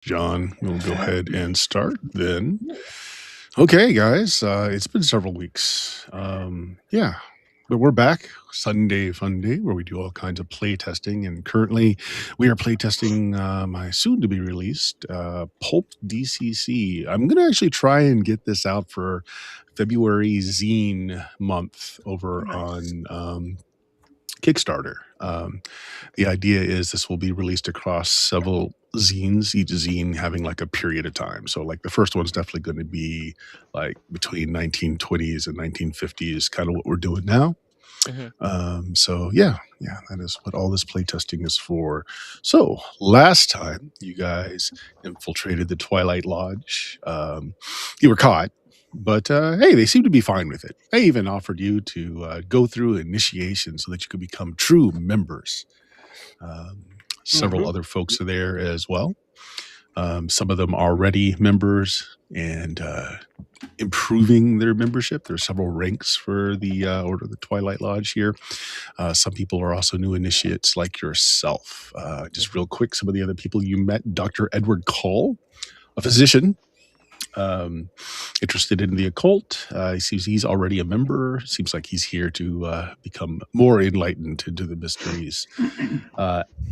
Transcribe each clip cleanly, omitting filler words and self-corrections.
John, we'll go ahead and start then. Okay, guys, it's been several weeks. Yeah, but we're back. Sunday Fun Day, where we do all kinds of play testing. And currently, we are play testing my soon to be released Pulp DCC. I'm going to actually try and get this out for February zine month over Nice. on Kickstarter. The idea is this will be released across several zines, each zine having like a period of time. So, like the first one's definitely going to be like between 1920s and 1950s, kind of what we're doing now. Mhm. So yeah, that is what all this playtesting is for. So last time you guys infiltrated the Twilight Lodge, you were caught, but hey, they seem to be fine with it. They even offered you to go through initiation so that you could become true members. Um, Several Mhm. other folks are there as well. Some of them are already members and improving their membership. There are several ranks for the Order of the Twilight Lodge here. Some people are also new initiates like yourself. Just real quick, some of the other people you met: Dr. Edward Call, a physician interested in the occult. He seems he's already a member. Seems like he's here to become more enlightened into the mysteries.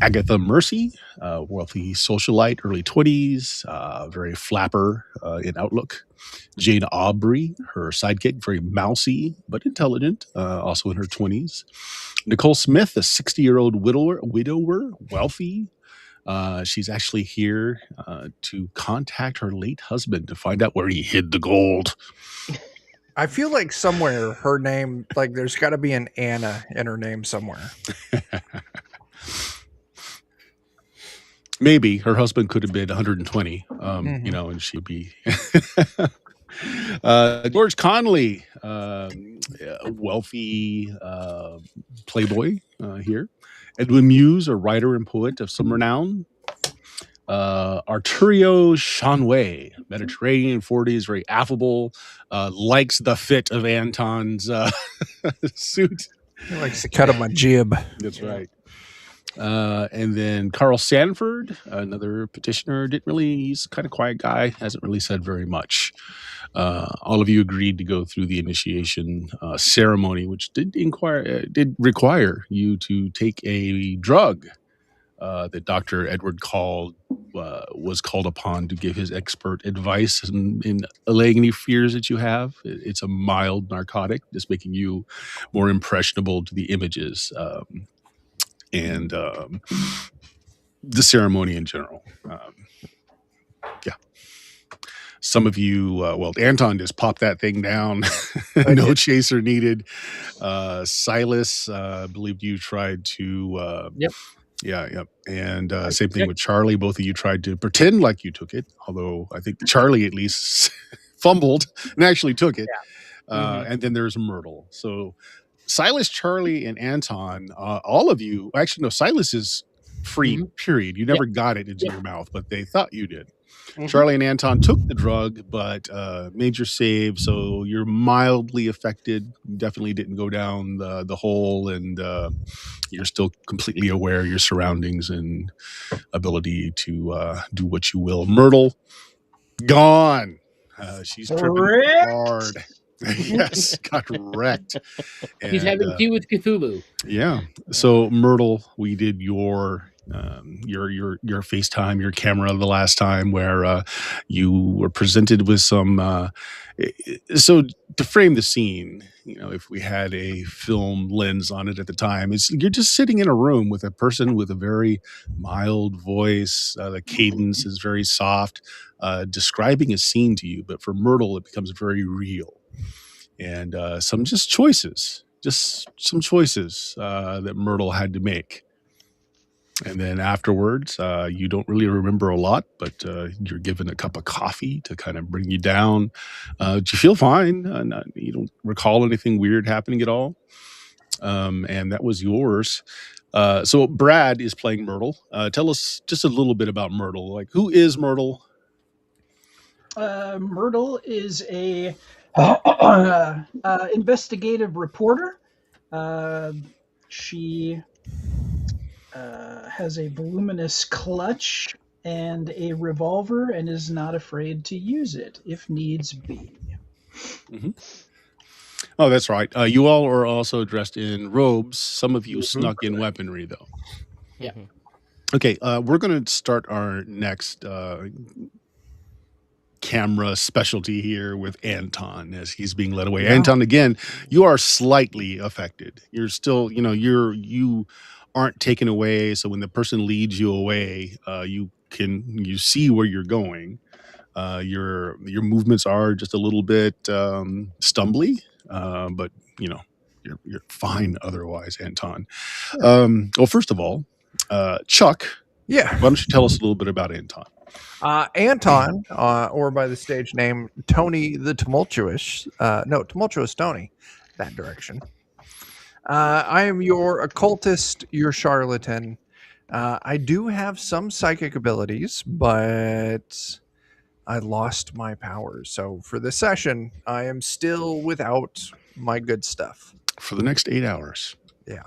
Agatha Mercy, wealthy socialite, early 20s, very flapper in outlook. Jane Aubrey, her sidekick, very mousy but intelligent, also in her 20s. Nicole Smith, a 60-year-old widower, wealthy. She's actually here to contact her late husband to find out where he hid the gold. I feel like somewhere her name, like there's got to be an Anna in her name somewhere. Maybe her husband could have been 120, Mhm. and she would be. George Conley, a wealthy playboy here. Edwin Muse, a writer and poet of some renown. Arturio Shanway, Mediterranean 40s, very affable, likes the fit of Anton's suit. He likes the cut of my jib. That's Yeah. right. And then Carl Sanford, another petitioner, he's kind of quiet guy, hasn't really said very much. All of you agreed to go through the initiation ceremony, which did require you to take a drug that Dr. Edward was called upon to give his expert advice in allaying any fears that you have. It's a mild narcotic, just making you more impressionable to the images. And the ceremony in general. Yeah. Some of you, Anton just popped that thing down. No chaser needed. Silas, I believe you tried to. Yep. Yeah. And same thing with Charlie. Both of you tried to pretend like you took it, although I think Charlie at least fumbled and actually took it. Yeah. And then there's Myrtle. So Silas, Charlie, and Anton, all of you, actually, no, Silas is free, period. You never got it into your mouth, but they thought you did. Charlie and Anton took the drug, but major save, so you're mildly affected. You definitely didn't go down the hole, and you're still completely aware of your surroundings and ability to do what you will. Myrtle, gone. She's tripping hard. Yes, got wrecked. He's having tea with Cthulhu. Yeah. So Myrtle, we did your FaceTime, your camera the last time where you were presented with some. So to frame the scene, if we had a film lens on it at the time, you're just sitting in a room with a person with a very mild voice. The cadence is very soft, describing a scene to you. But for Myrtle, it becomes very real. And some choices that Myrtle had to make. And then afterwards, you don't really remember a lot, but you're given a cup of coffee to kind of bring you down. You feel fine. You don't recall anything weird happening at all. And that was yours. So Brad is playing Myrtle. Tell us just a little bit about Myrtle. Like, who is Myrtle? Myrtle is a investigative reporter. She has a voluminous clutch and a revolver and is not afraid to use it if needs be. Mm-hmm. Oh, that's right. You all are also dressed in robes. Some of you snuck in weaponry, though. Yeah. Okay, we're going to start our next camera specialty here with Anton as he's being led away. Yeah. Anton, again, you are slightly affected. You're still, you aren't taken away. So when the person leads you away, you see where you're going. Your movements are just a little bit stumbly, but you're fine otherwise, Anton. Well, first of all, Chuck, Yeah. why don't you tell us a little bit about Anton? Anton, or by the stage name Tony the Tumultuous. No, Tumultuous Tony. That direction. I am your occultist, your charlatan. I do have some psychic abilities, but I lost my powers. So for this session, I am still without my good stuff. For the next 8 hours. Yeah.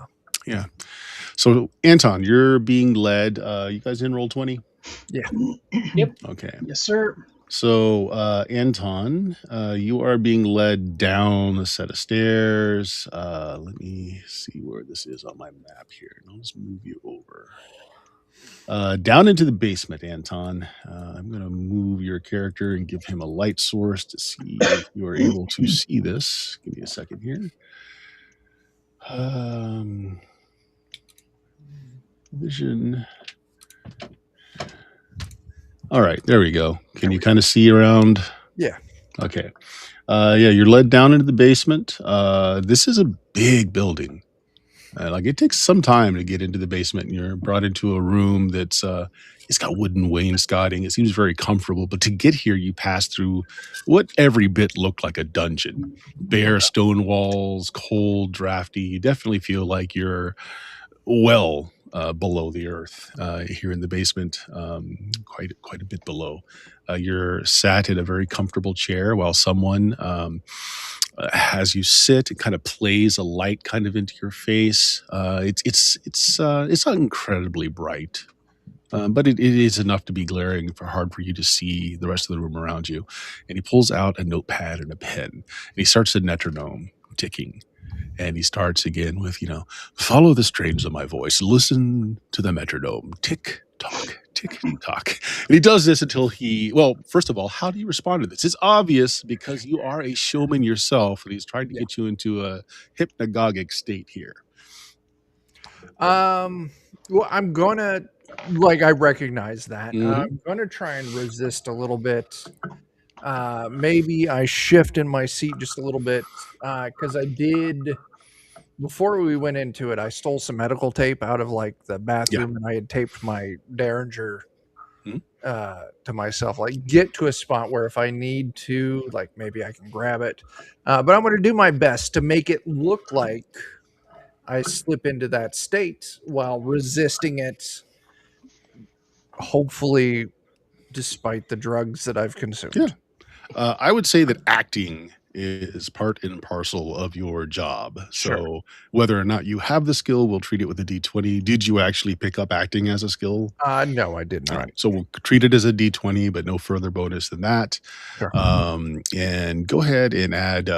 Yeah. So, Anton, you're being led. You guys in roll 20? Yeah. Yep. Okay. Yes, sir. So, Anton, you are being led down a set of stairs. Let me see where this is on my map here. I'll just move you over. Down into the basement, Anton. I'm going to move your character and give him a light source to see if you are able to see this. Give me a second here. Vision. All right, there we go. Can you kind of see around? Yeah. Okay. Yeah, you're led down into the basement. This is a big building. Like it takes some time to get into the basement, and you're brought into a room that's it's got wooden wainscoting. It seems very comfortable, but to get here, you pass through what every bit looked like a dungeon. Bare stone walls, cold, drafty. You definitely feel like you're well below the earth here in the basement, quite a bit below. You're sat in a very comfortable chair while someone has you sit and kind of plays a light kind of into your face. It's not incredibly bright. But it is enough to be glaring hard for you to see the rest of the room around you. And he pulls out a notepad and a pen, and he starts a metronome ticking. And he starts again with, follow the strains of my voice. Listen to the metronome. Tick, tock, tick, tock. And he does this until first of all, how do you respond to this? It's obvious because you are a showman yourself, and he's trying to get you into a hypnagogic state here. Well, I'm going to, I recognize that. I'm going to try and resist a little bit. Maybe I shift in my seat just a little bit because I did, before we went into it, I stole some medical tape out of the bathroom, and I had taped my Derringer to myself, get to a spot where if I need to, maybe I can grab it. But I'm going to do my best to make it look like I slip into that state while resisting it, hopefully despite the drugs that I've consumed. Yeah. I would say that acting is part and parcel of your job. Sure. So whether or not you have the skill, we'll treat it with a D20. Did you actually pick up acting as a skill? No, I did not. All right. So we'll treat it as a D20, but no further bonus than that. Sure. And go ahead and add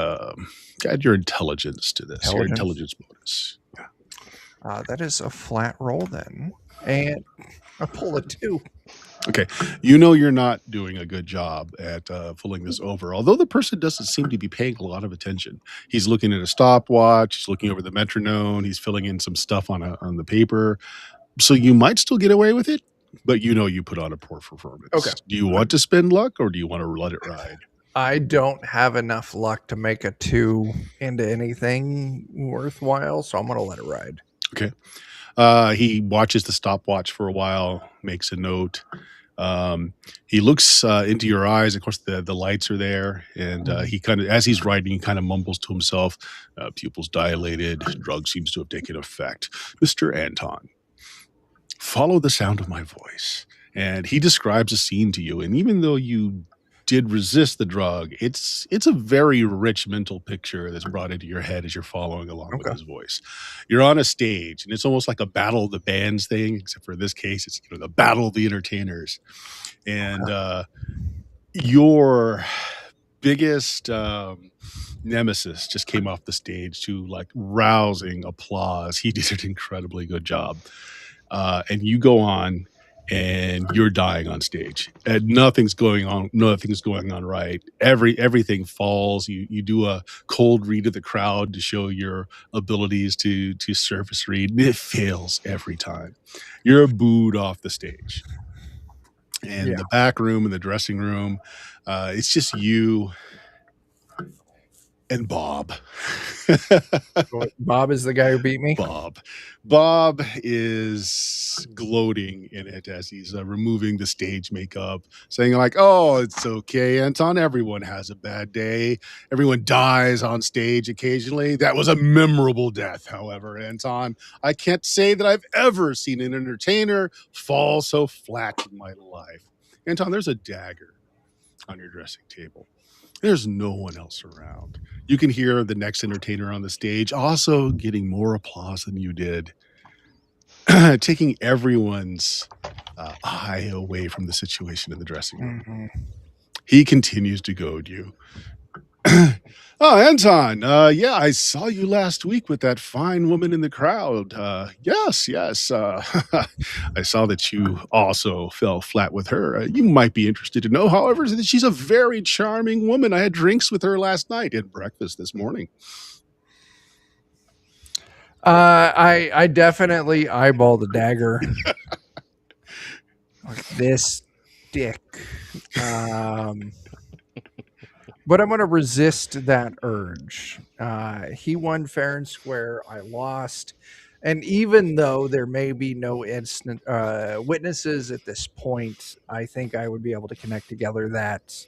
your intelligence to this. Your intelligence bonus. Yeah. That is a flat roll then. And I pull a 2. Okay. You're not doing a good job at pulling this over, although the person doesn't seem to be paying a lot of attention. He's looking at a stopwatch. He's looking over the metronome. He's filling in some stuff on the paper. So you might still get away with it, but you put on a poor performance. Okay. Do you want to spend luck, or do you want to let it ride? I don't have enough luck to make a 2 into anything worthwhile, so I'm going to let it ride. Okay. He watches the stopwatch for a while, makes a note. He looks into your eyes. Of course, the lights are there, and he kind of, as he's writing, he kind of mumbles to himself. Pupils dilated. Drug seems to have taken effect. Mr. Anton, follow the sound of my voice. And he describes a scene to you. And even though you did resist the drug, it's a very rich mental picture that's brought into your head as you're following along with Okay. his voice. You're on a stage, and it's almost like a battle of the bands thing, except for this case, it's the battle of the entertainers. And your biggest nemesis just came off the stage to like rousing applause. He did an incredibly good job. And you go on and you're dying on stage and nothing's going on right. Everything falls. You do a cold read of the crowd to show your abilities to surface read, and it fails every time. You're booed off the stage. And the back room and the dressing room, it's just you and Bob. Bob is the guy who beat me? Bob is gloating in it as he's removing the stage makeup, saying like, oh, it's okay, Anton. Everyone has a bad day. Everyone dies on stage occasionally. That was a memorable death, however, Anton. I can't say that I've ever seen an entertainer fall so flat in my life. Anton, there's a dagger on your dressing table. There's no one else around. You can hear the next entertainer on the stage also getting more applause than you did, taking everyone's eye away from the situation in the dressing room. Mm-hmm. He continues to goad you. Oh, Anton, yeah, I saw you last week with that fine woman in the crowd. Yes. I saw that you also fell flat with her. You might be interested to know, however, that she's a very charming woman. I had drinks with her last night and breakfast this morning. I definitely eyeball the dagger. This dick. But I'm going to resist that urge. He won fair and square. I lost. And even though there may be no instant witnesses at this point, I think I would be able to connect together that,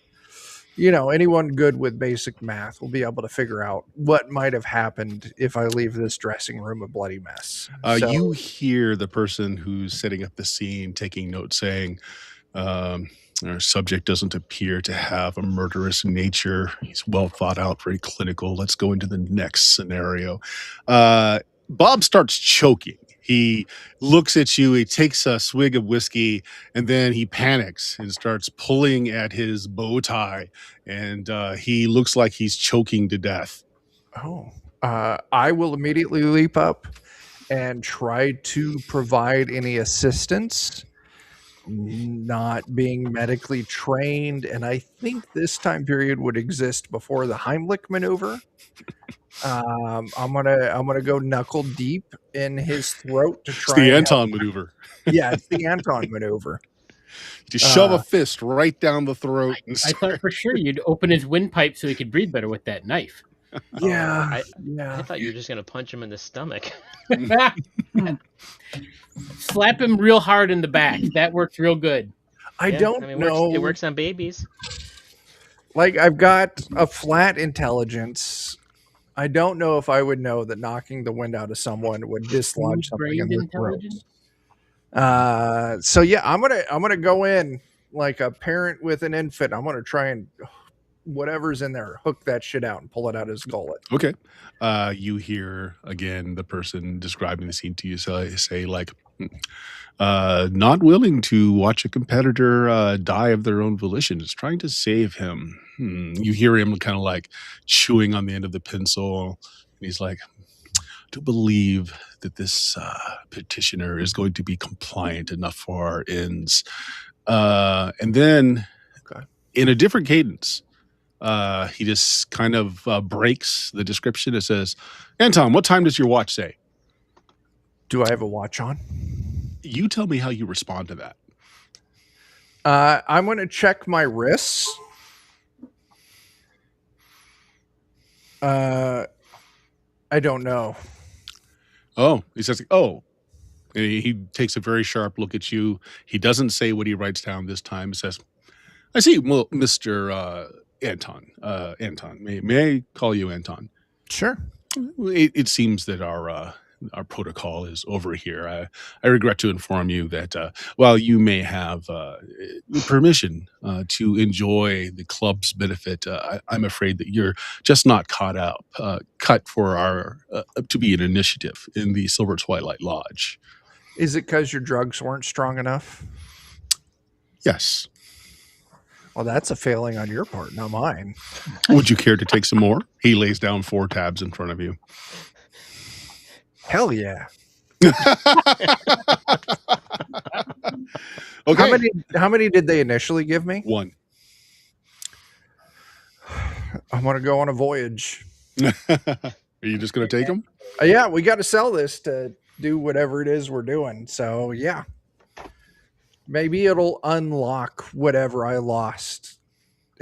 anyone good with basic math will be able to figure out what might have happened if I leave this dressing room a bloody mess. You hear the person who's setting up the scene taking notes saying, our subject doesn't appear to have a murderous nature. He's well thought out, very clinical. Let's go into the next scenario. Bob starts choking. He looks at you, he takes a swig of whiskey, and then he panics and starts pulling at his bow tie, and he looks like he's choking to death. I will immediately leap up and try to provide any assistance. Not being medically trained, and I think this time period would exist before the Heimlich maneuver. I'm gonna go knuckle deep in his throat to try. It's the Anton maneuver. Yeah, it's the Anton maneuver. Just shove a fist right down the throat. I thought for sure you'd open his windpipe so he could breathe better with that knife. Yeah, I thought you were just gonna punch him in the stomach. Slap him real hard in the back. That works real good. I don't know. It works on babies. Like, I've got a flat intelligence. I don't know if I would know that knocking the wind out of someone would dislodge something in their throat. So yeah, I'm gonna go in like a parent with an infant. I'm gonna try and whatever's in there, hook that shit out and pull it out of his gullet. Okay. You hear again the person describing the scene to you say like, not willing to watch a competitor die of their own volition. Is trying to save him. You hear him kind of like chewing on the end of the pencil, and he's like, to believe that this petitioner is going to be compliant enough for our ends. And then in a different cadence, he just kind of breaks the description. It says, Anton, what time does your watch say? Do I have a watch on? You tell me how you respond to that. I'm going to check my wrists. I don't know. Oh, he says, oh. And he takes a very sharp look at you. He doesn't say what he writes down this time. He says, I see, well, Mr. Anton. Anton, may I call you Anton? Sure. It seems that our our protocol is over here. I regret to inform you that while you may have permission to enjoy the club's benefit, I'm afraid that you're just not cut for our to be an initiative in the Silver Twilight Lodge. Is it because your drugs weren't strong enough? Yes. Well, that's a failing on your part, not mine. Would you care to take some more? He lays down 4 tabs in front of you. Hell yeah. Okay. How many did they initially give me? 1. I want to go on a voyage. Are you just going to take them? Yeah, we got to sell this to do whatever it is we're doing. So, yeah. Maybe it'll unlock whatever I lost.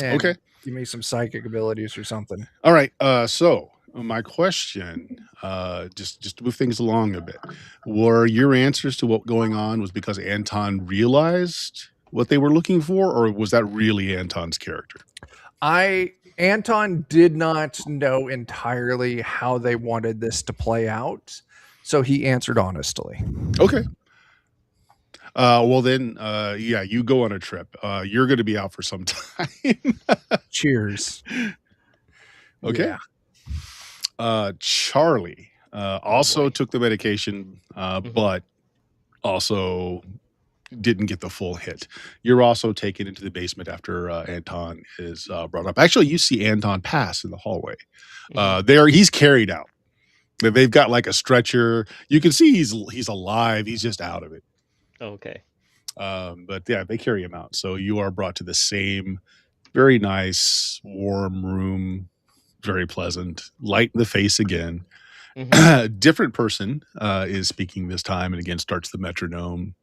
And Okay. give me some psychic abilities or something. All right. So my question, just to move things along a bit, were your answers to what going on was because Anton realized what they were looking for, or was that really Anton's character? Anton did not know entirely how they wanted this to play out, so he answered honestly. Okay. Well then, yeah, you go on a trip. You're going to be out for some time. Cheers. Okay. Yeah. Charlie also boy. took the medication, but also didn't get the full hit. You're also taken into the basement after Anton is brought up. Actually, you see Anton pass in the hallway. He's carried out. They've got like a stretcher. You can see he's alive. He's just out of it. Okay. But yeah, they carry him out. So you are brought to the same very nice, warm room, very pleasant, light in the face again. Different person is speaking this time, and again starts the metronome.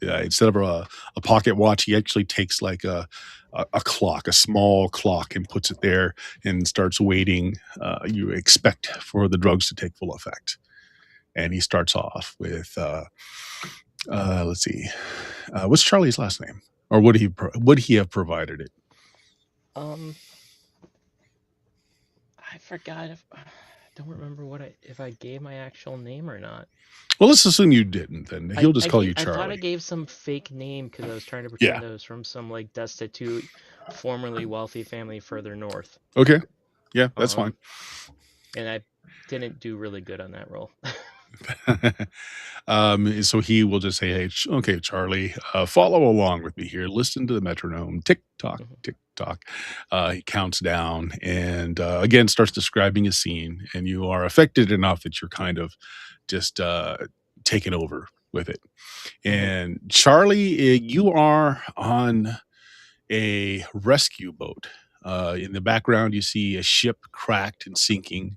Instead of a pocket watch, he actually takes like a clock, a small clock, and puts it there and starts waiting. You expect for the drugs to take full effect. And he starts off with, let's see, what's Charlie's last name? Or would he have provided it? I forgot if I don't remember if I gave my actual name or not. Well, let's assume you didn't. Then he'll just call you I Charlie. thought I gave some fake name because I was trying to pretend I was from some like destitute, formerly wealthy family further north. Okay, yeah, that's fine. And I didn't do really good on that roll. So he will just say, "Hey, okay, Charlie, follow along with me here. Listen to the metronome. Tick tock, tick tock." He counts down and again starts describing a scene, and you are affected enough that you're kind of just taken over with it. And Charlie, you are on a rescue boat. In the background, you see a ship cracked and sinking.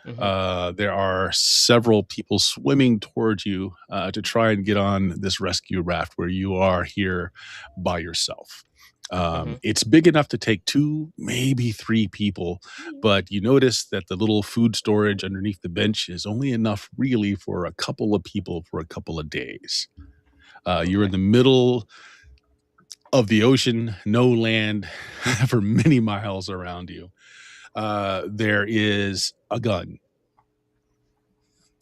There are several people swimming towards you to try and get on this rescue raft where you are here by yourself. It's big enough to take 2, maybe 3 people, but you notice that the little food storage underneath the bench is only enough really for a couple of people for a couple of days. You're in the middle of the ocean, no land for many miles around you. There is a gun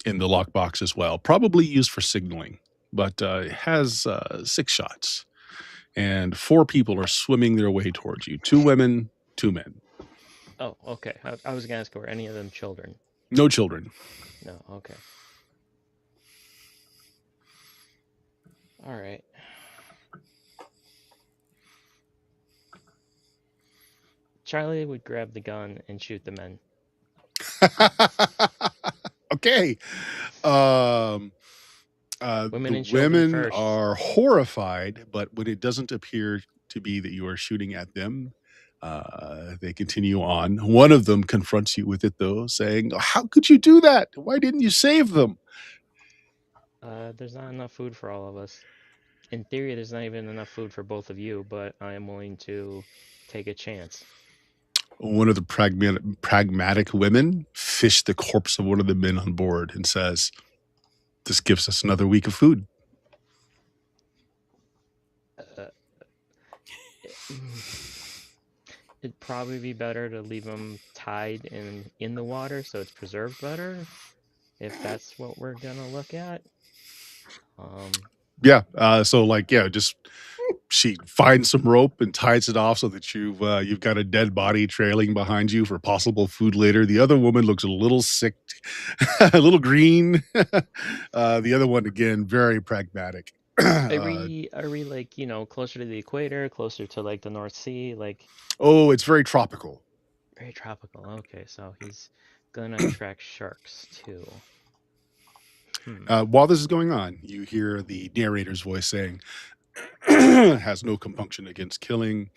in the lockbox as well, probably used for signaling, but it has 6 shots. And 4 people are swimming their way towards you. 2 women, 2 men. Oh, okay. I was going to ask, were any of them children? No children. No, okay. All right. Charlie would grab the gun and shoot the men. Okay. Women and The children women first. are horrified, but when it doesn't appear to be that you are shooting at them, they continue on. One of them confronts you with it, though, saying, "How could you do that? Why didn't you save them?" There's not enough food for all of us. In theory, there's not even enough food for both of you, but I am willing to take a chance. One of the pragmatic women fished the corpse of one of the men on board and says, "This gives us another week of food." It'd probably be better to leave them tied in the water so it's preserved better. if that's what we're gonna look at. Yeah. So like, yeah, just she finds some rope and ties it off so that you've got a dead body trailing behind you for possible food later. The other woman looks a little sick, a little green. The other one again, very pragmatic. Are we like, closer to the equator, closer to like the North Sea, like Oh, it's very tropical. very tropical? Okay, so he's gonna attract sharks too. While this is going on, you hear the narrator's voice saying, has no compunction against killing.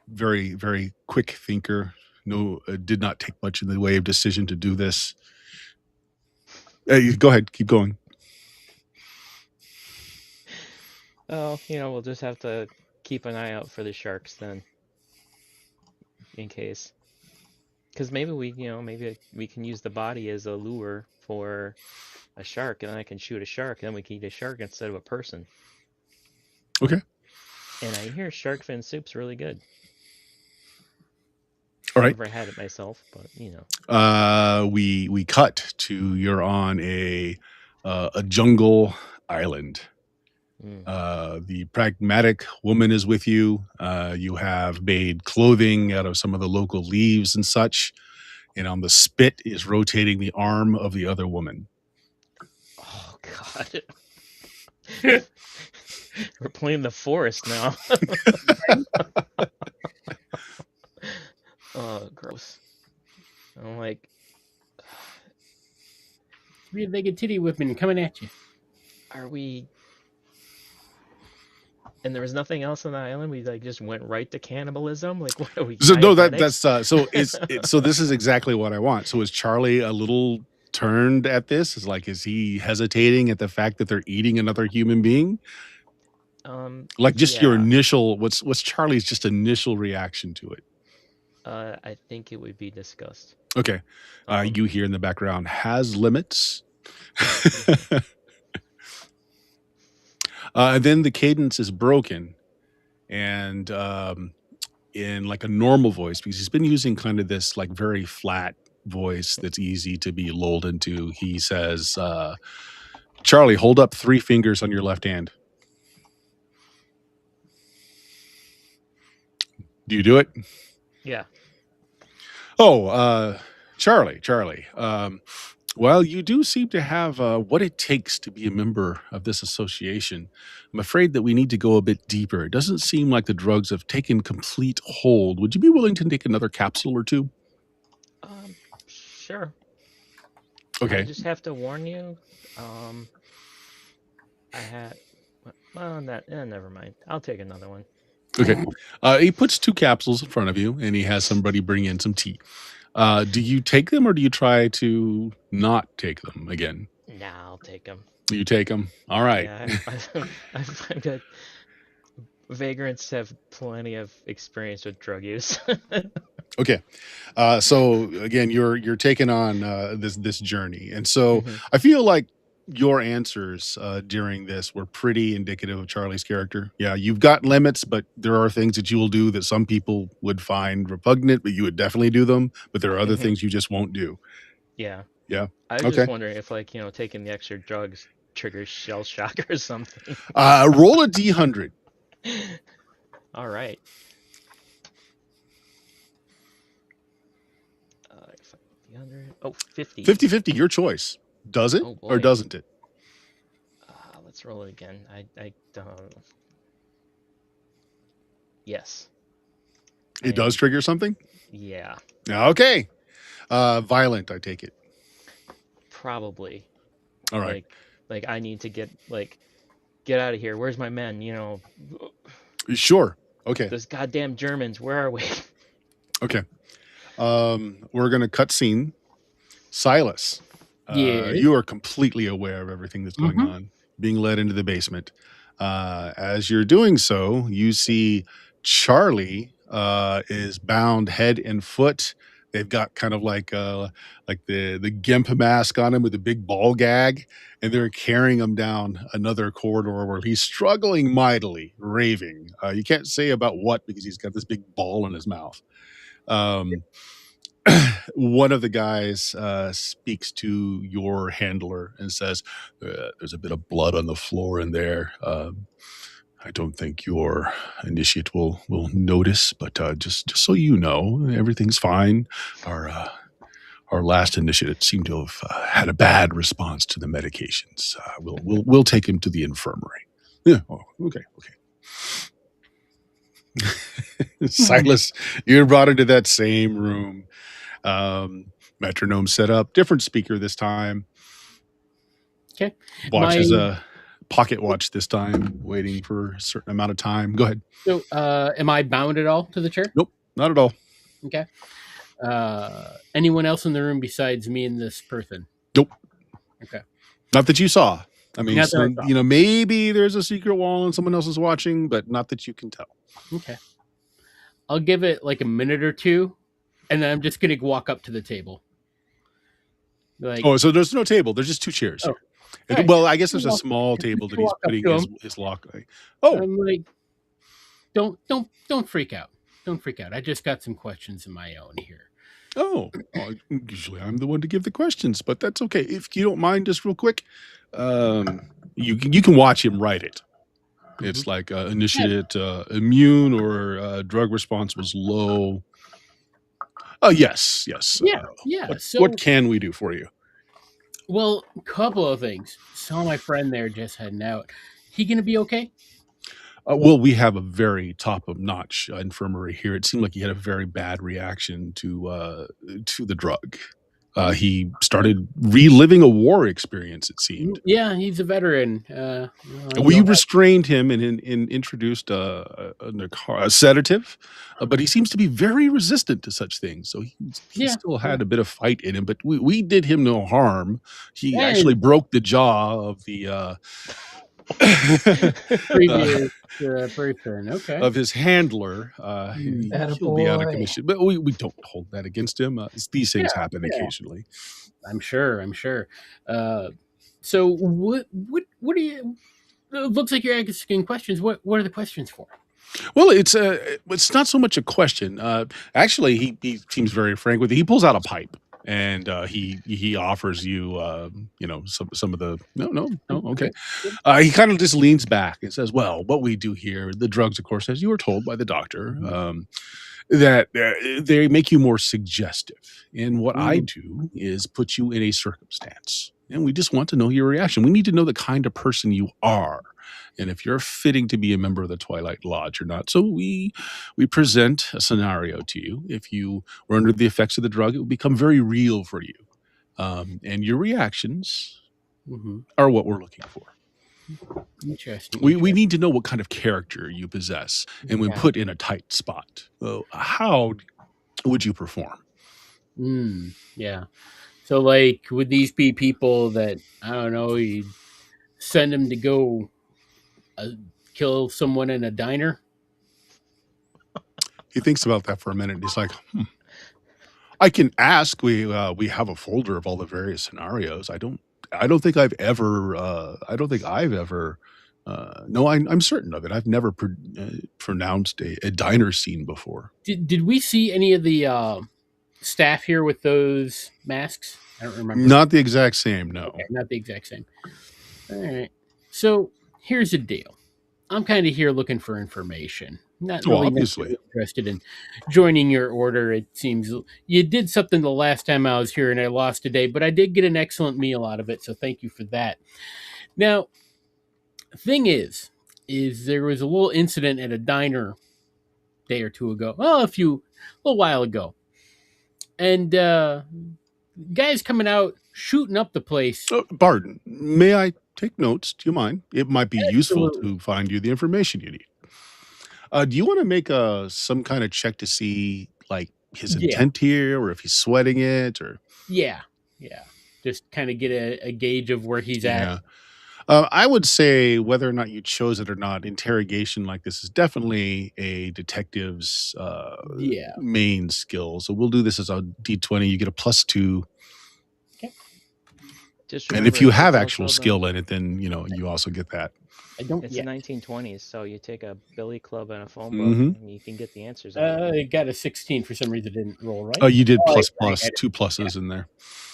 Very, very quick thinker. No, did not take much in the way of decision to do this. Go ahead, keep going. Oh, we'll just have to keep an eye out for the sharks then, in case. Because maybe maybe we can use the body as a lure for a shark, and then I can shoot a shark, and then we can eat a shark instead of a person. Okay. And I hear shark fin soup's really good. All right. I've never had it myself, but we cut to you're on a jungle island. The pragmatic woman is with you. You have made clothing out of some of the local leaves and such. And on the spit is rotating the arm of the other woman. Oh, God. We're playing the forest now. Oh, gross. I'm like... Three-legged titty whipping coming at you. Are we... And there was nothing else on the island? We like just went right to cannibalism? Like, what are we? So no, that's so so this is exactly what I want. So is Charlie a little turned at this? Is he hesitating at the fact that they're eating another human being? Like just your initial what's Charlie's just initial reaction to it? I think it would be disgust. Okay. You hear in the background has limits. And then the cadence is broken, and in like a normal voice, because he's been using kind of this like very flat voice that's easy to be lulled into. He says, Charlie, hold up 3 fingers on your left hand. Do you do it? Yeah. Oh, Charlie. Well, you do seem to have what it takes to be a member of this association. I'm afraid that we need to go a bit deeper. It doesn't seem like the drugs have taken complete hold. Would you be willing to take another capsule or two? Sure. Okay. I just have to warn you. I had... Well, never mind. I'll take another one. Okay. He puts 2 capsules in front of you, and he has somebody bring in some tea. Do you take them, or do you try to not take them again? Nah, I'll take them. You take them? All right. Yeah, I've got... Vagrants have plenty of experience with drug use. Okay. So again, you're taking on this journey. And so I feel like your answers during this were pretty indicative of Charlie's character. Yeah, you've got limits, but there are things that you will do that some people would find repugnant, but you would definitely do them. But there are other things you just won't do. Yeah. Yeah. I was just wondering if, like, taking the extra drugs triggers shell shock or something. Roll a D100. All right. 50. 50-50, your choice. Does it or doesn't it? Let's roll it again. I don't... Yes. It does trigger something? Yeah. Okay. Violent, I take it. Probably. All right. Like I need to get out of here. Where's my men? Sure. Okay. Those goddamn Germans. Where are we? Okay. We're gonna cut scene. Silas. Yeah. You are completely aware of everything that's going on. Being led into the basement. As you're doing so, you see Charlie is bound head and foot. They've got kind of like the gimp mask on him with a big ball gag, and they're carrying him down another corridor where he's struggling mightily, raving. You can't say about what because he's got this big ball in his mouth. one of the guys speaks to your handler and says, "There's a bit of blood on the floor in there. I don't think your initiate will notice, but just so you know, everything's fine. Our last initiate seemed to have had a bad response to the medications. We'll take him to the infirmary." Yeah. Oh, okay. Silas, you're brought into that same room. Metronome set up, different speaker this time. Okay. Watches a pocket watch this time, waiting for a certain amount of time. Go ahead. So, am I bound at all to the chair? Nope, not at all. Okay. Anyone else in the room besides me and this person? Nope. Okay. Not that you saw. I mean, Not that I saw. maybe there's a secret wall and someone else is watching, but not that you can tell. Okay. I'll give it like a minute or two, and then I'm just going to walk up to the table. Like, Oh, so there's no table. There's just two chairs. Oh. Here. Right. Well, I guess there's a small table that he's walk up putting to his lock. Oh, I'm like, don't freak out. Don't freak out. I just got some questions of my own here. oh. Well, usually I'm the one to give the questions, but that's okay. If you don't mind, just real quick, you can watch him write it. It's like initiate immune or drug response was low. Oh, yes. Yeah. What can we do for you? Well, a couple of things. Saw my friend there just heading out. He gonna be okay? Well, we have a very top-notch infirmary here. It seemed like he had a very bad reaction to the drug. He started reliving a war experience, it seemed. Yeah, he's a veteran. We restrained him and introduced a sedative, but he seems to be very resistant to such things. So he still had a bit of fight in him, but we did him no harm. He actually broke the jaw of the previous person. Okay. of his handler. He'll be out of commission, but we don't hold that against him. These things happen occasionally. I'm sure. So what are you? It looks like you're asking questions. What are the questions for? Well, it's not so much a question. Actually, he seems very frank with you. He pulls out a pipe and he offers you some of the okay. He kind of just leans back and says, "Well, what we do here, the drugs, of course, as you were told by the doctor, that they make you more suggestive. And what I do is put you in a circumstance, and we just want to know your reaction. We need to know the kind of person you are." And if you're fitting to be a member of the Twilight Lodge or not. So we present a scenario to you. If you were under the effects of the drug, it would become very real for you. And your reactions are what we're looking for. Interesting. We need to know what kind of character you possess. And when put in a tight spot, how would you perform? Yeah. So like, would these be people that, I don't know, you send them to go kill someone in a diner? He thinks about that for a minute. He's like, I can ask. We have a folder of all the various scenarios. I don't think I've ever. No, I'm certain of it. I've never pronounced a diner scene before. Did we see any of the staff here with those masks? I don't remember. Not the exact same. No. Okay, not the exact same. All right. So here's the deal. I'm kind of here looking for information. Not really obviously interested in joining your order. It seems you did something the last time I was here and I lost today, but I did get an excellent meal out of it, so thank you for that. Now, the thing is there was a little incident at a diner a day or two ago. Well, a little while ago. And guys coming out shooting up the place. Pardon, may I take notes? Do you mind? It might be useful to find you the information you need. Do you want to make some kind of check to see like his intent here, or if he's sweating it, or yeah, just kind of get a gauge of where he's at. I would say whether or not you chose it or not, interrogation like this is definitely a detective's main skill. So we'll do this as a D20. You get a +2. Just and if you have actual skill in it, then you also get that. I don't It's yet. the 1920s, so you take a billy club and a phone book, and you can get the answers out. I got a 16 for some reason. It didn't roll right. Oh, you did I plus had it. 2 pluses in there.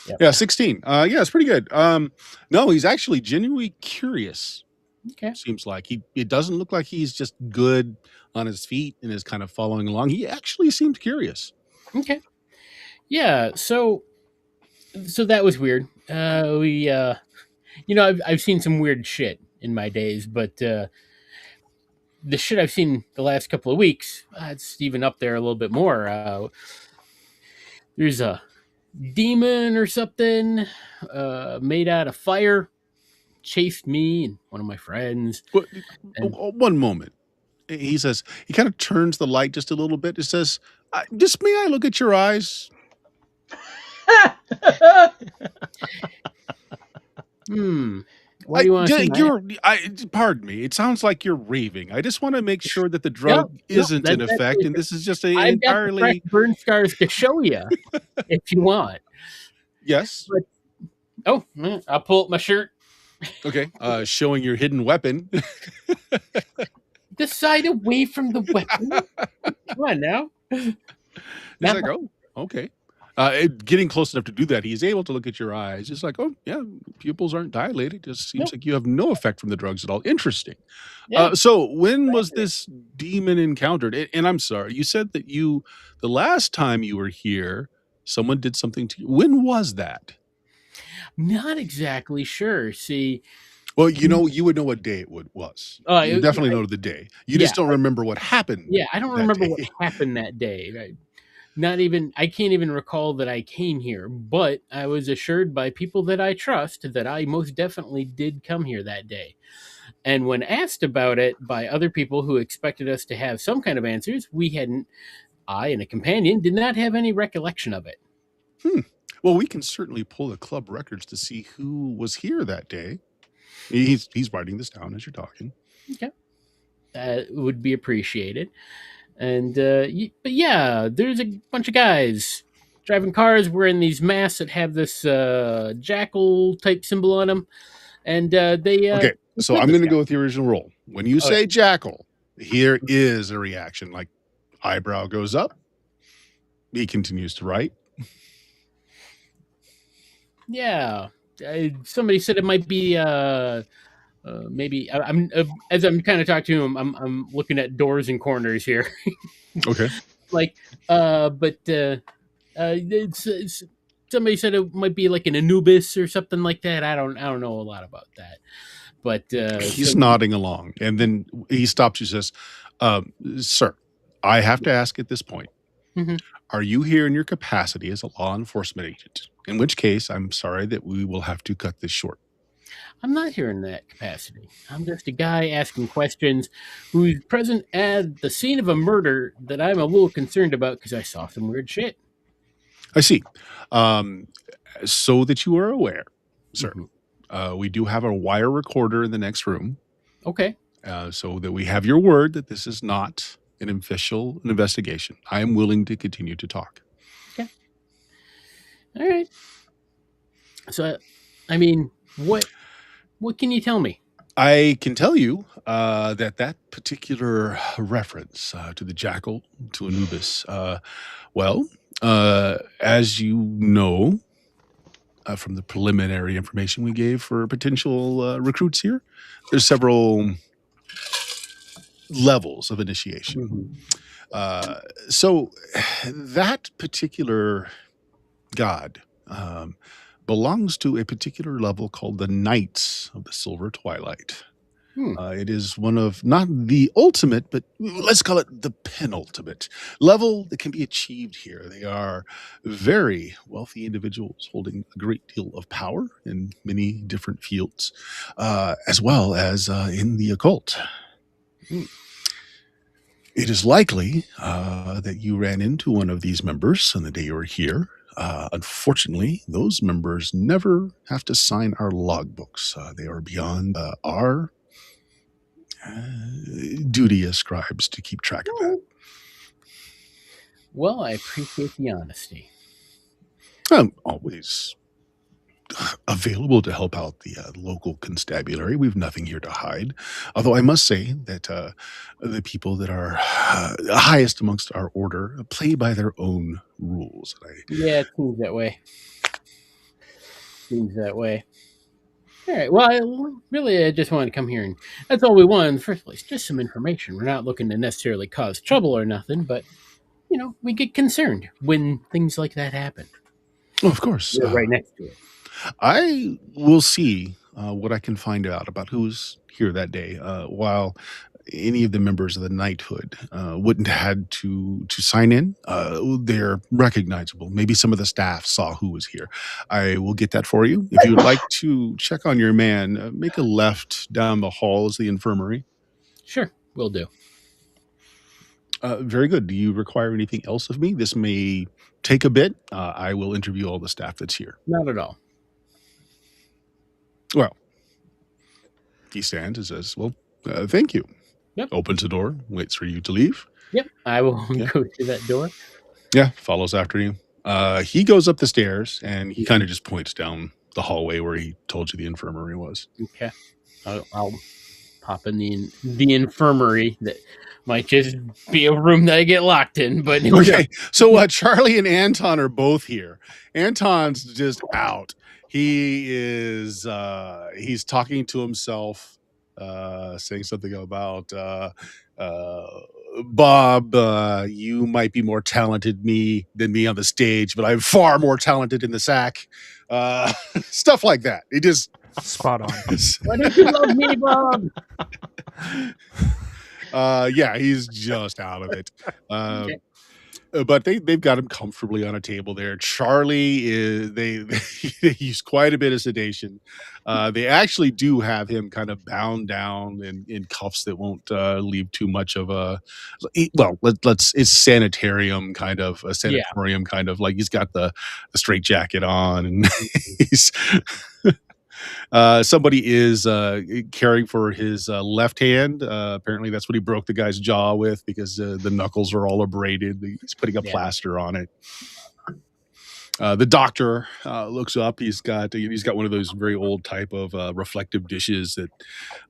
Yep. Yeah, 16. Yeah, it's pretty good. No, he's actually genuinely curious. Okay. Seems like it doesn't look like he's just good on his feet and is kind of following along. He actually seemed curious. Okay. Yeah. So that was weird. I've seen some weird shit in my days, but the shit I've seen the last couple of weeks, it's even up there a little bit more. There's a demon or something made out of fire chased me and one of my friends. One moment. He says, he kind of turns the light just a little bit. It says, just may I look at your eyes? Why do you want to see that? Pardon me. It sounds like you're raving. I just want to make sure that the drug isn't in effect, and this is just an I've entirely got the fresh burn scars to show you if you want. Yes. But, I'll pull up my shirt. Okay. Showing your hidden weapon. The side away from the weapon. Come on now. It's like, oh, okay. Getting close enough to do that, he's able to look at your eyes. It's like, oh, yeah, pupils aren't dilated. It just seems like you have no effect from the drugs at all. Interesting. Yeah. So when was this demon encountered? And I'm sorry, you said that the last time you were here, someone did something to you. When was that? Not exactly sure. See, well, you would know what day it was. You definitely know the day. You just don't remember what happened. Yeah, I don't remember what happened that day. Right? I can't even recall that I came here, but I was assured by people that I trust that I most definitely did come here that day. And when asked about it by other people who expected us to have some kind of answers, I and a companion did not have any recollection of it. Well, we can certainly pull the club records to see who was here that day. He's writing this down as you're talking. Okay. That would be appreciated. And but yeah, there's a bunch of guys driving cars wearing these masks that have this jackal type symbol on them, and they. Okay, so I'm going to go with the original roll. When you say jackal, here is a reaction. Like eyebrow goes up. He continues to write. Yeah, somebody said it might be. Maybe I'm as I'm kind of talking to him. I'm looking at doors and corners here. Okay. But somebody said it might be like an Anubis or something like that. I don't know a lot about that. But he's nodding along, and then he stops. He says, "Sir, I have to ask at this point: Are you here in your capacity as a law enforcement agent? In which case, I'm sorry that we will have to cut this short." I'm not here in that capacity. I'm just a guy asking questions who's present at the scene of a murder that I'm a little concerned about because I saw some weird shit. I see. So that you are aware, sir, we do have a wire recorder in the next room. Okay. So that we have your word that this is not an official investigation. I am willing to continue to talk. Okay. All right. So, I mean, what can you tell me? I can tell you that particular reference to the jackal, to Anubis, as you know from the preliminary information we gave for potential recruits here, there's several levels of initiation. So that particular god belongs to a particular level called the Knights of the Silver Twilight. It is one of, not the ultimate, but let's call it the penultimate level that can be achieved here. They are very wealthy individuals holding a great deal of power in many different fields, as well as in the occult. It is likely that you ran into one of these members on the day you were here. Unfortunately, those members never have to sign our logbooks. They are beyond our duty as scribes to keep track of that. Well, I appreciate the honesty. Always available to help out the local constabulary. We've nothing here to hide. Although I must say that the people that are highest amongst our order play by their own rules. Yeah, it seems that way. All right. Well, I just wanted to come here, and that's all we want in the first place. Just some information. We're not looking to necessarily cause trouble or nothing, but we get concerned when things like that happen. Oh, of course. We're right next to it. I will see what I can find out about who's here that day. While any of the members of the knighthood wouldn't have had to sign in, they're recognizable. Maybe some of the staff saw who was here. I will get that for you. If you would like to check on your man, make a left down the hall is the infirmary. Sure, will do. Very good. Do you require anything else of me? This may take a bit. I will interview all the staff that's here. Not at all. Well, he stands and says, well, thank you. Yep. Opens the door, waits for you to leave. Yep, I will go through that door. Yeah, follows after you. He goes up the stairs, and he kind of just points down the hallway where he told you the infirmary was. Okay. I'll pop in the infirmary. That might just be a room that I get locked in, but okay. So Charlie and Anton are both here. Anton's just out. He is he's talking to himself, saying something about Bob, you might be more talented than me on the stage, but I'm far more talented in the sack. Stuff like that. He just spot on. Why don't you love me, Bob? Yeah, he's just out of it. Okay. But they've got him comfortably on a table there. Charlie is they use quite a bit of sedation. They actually do have him kind of bound down in cuffs that won't leave too much of a it's sanatorium kind of like he's got the straight jacket on and he's somebody is caring for his left hand. Apparently, that's what he broke the guy's jaw with because the knuckles are all abraded. He's putting a plaster on it. The doctor looks up. He's got one of those very old type of reflective dishes that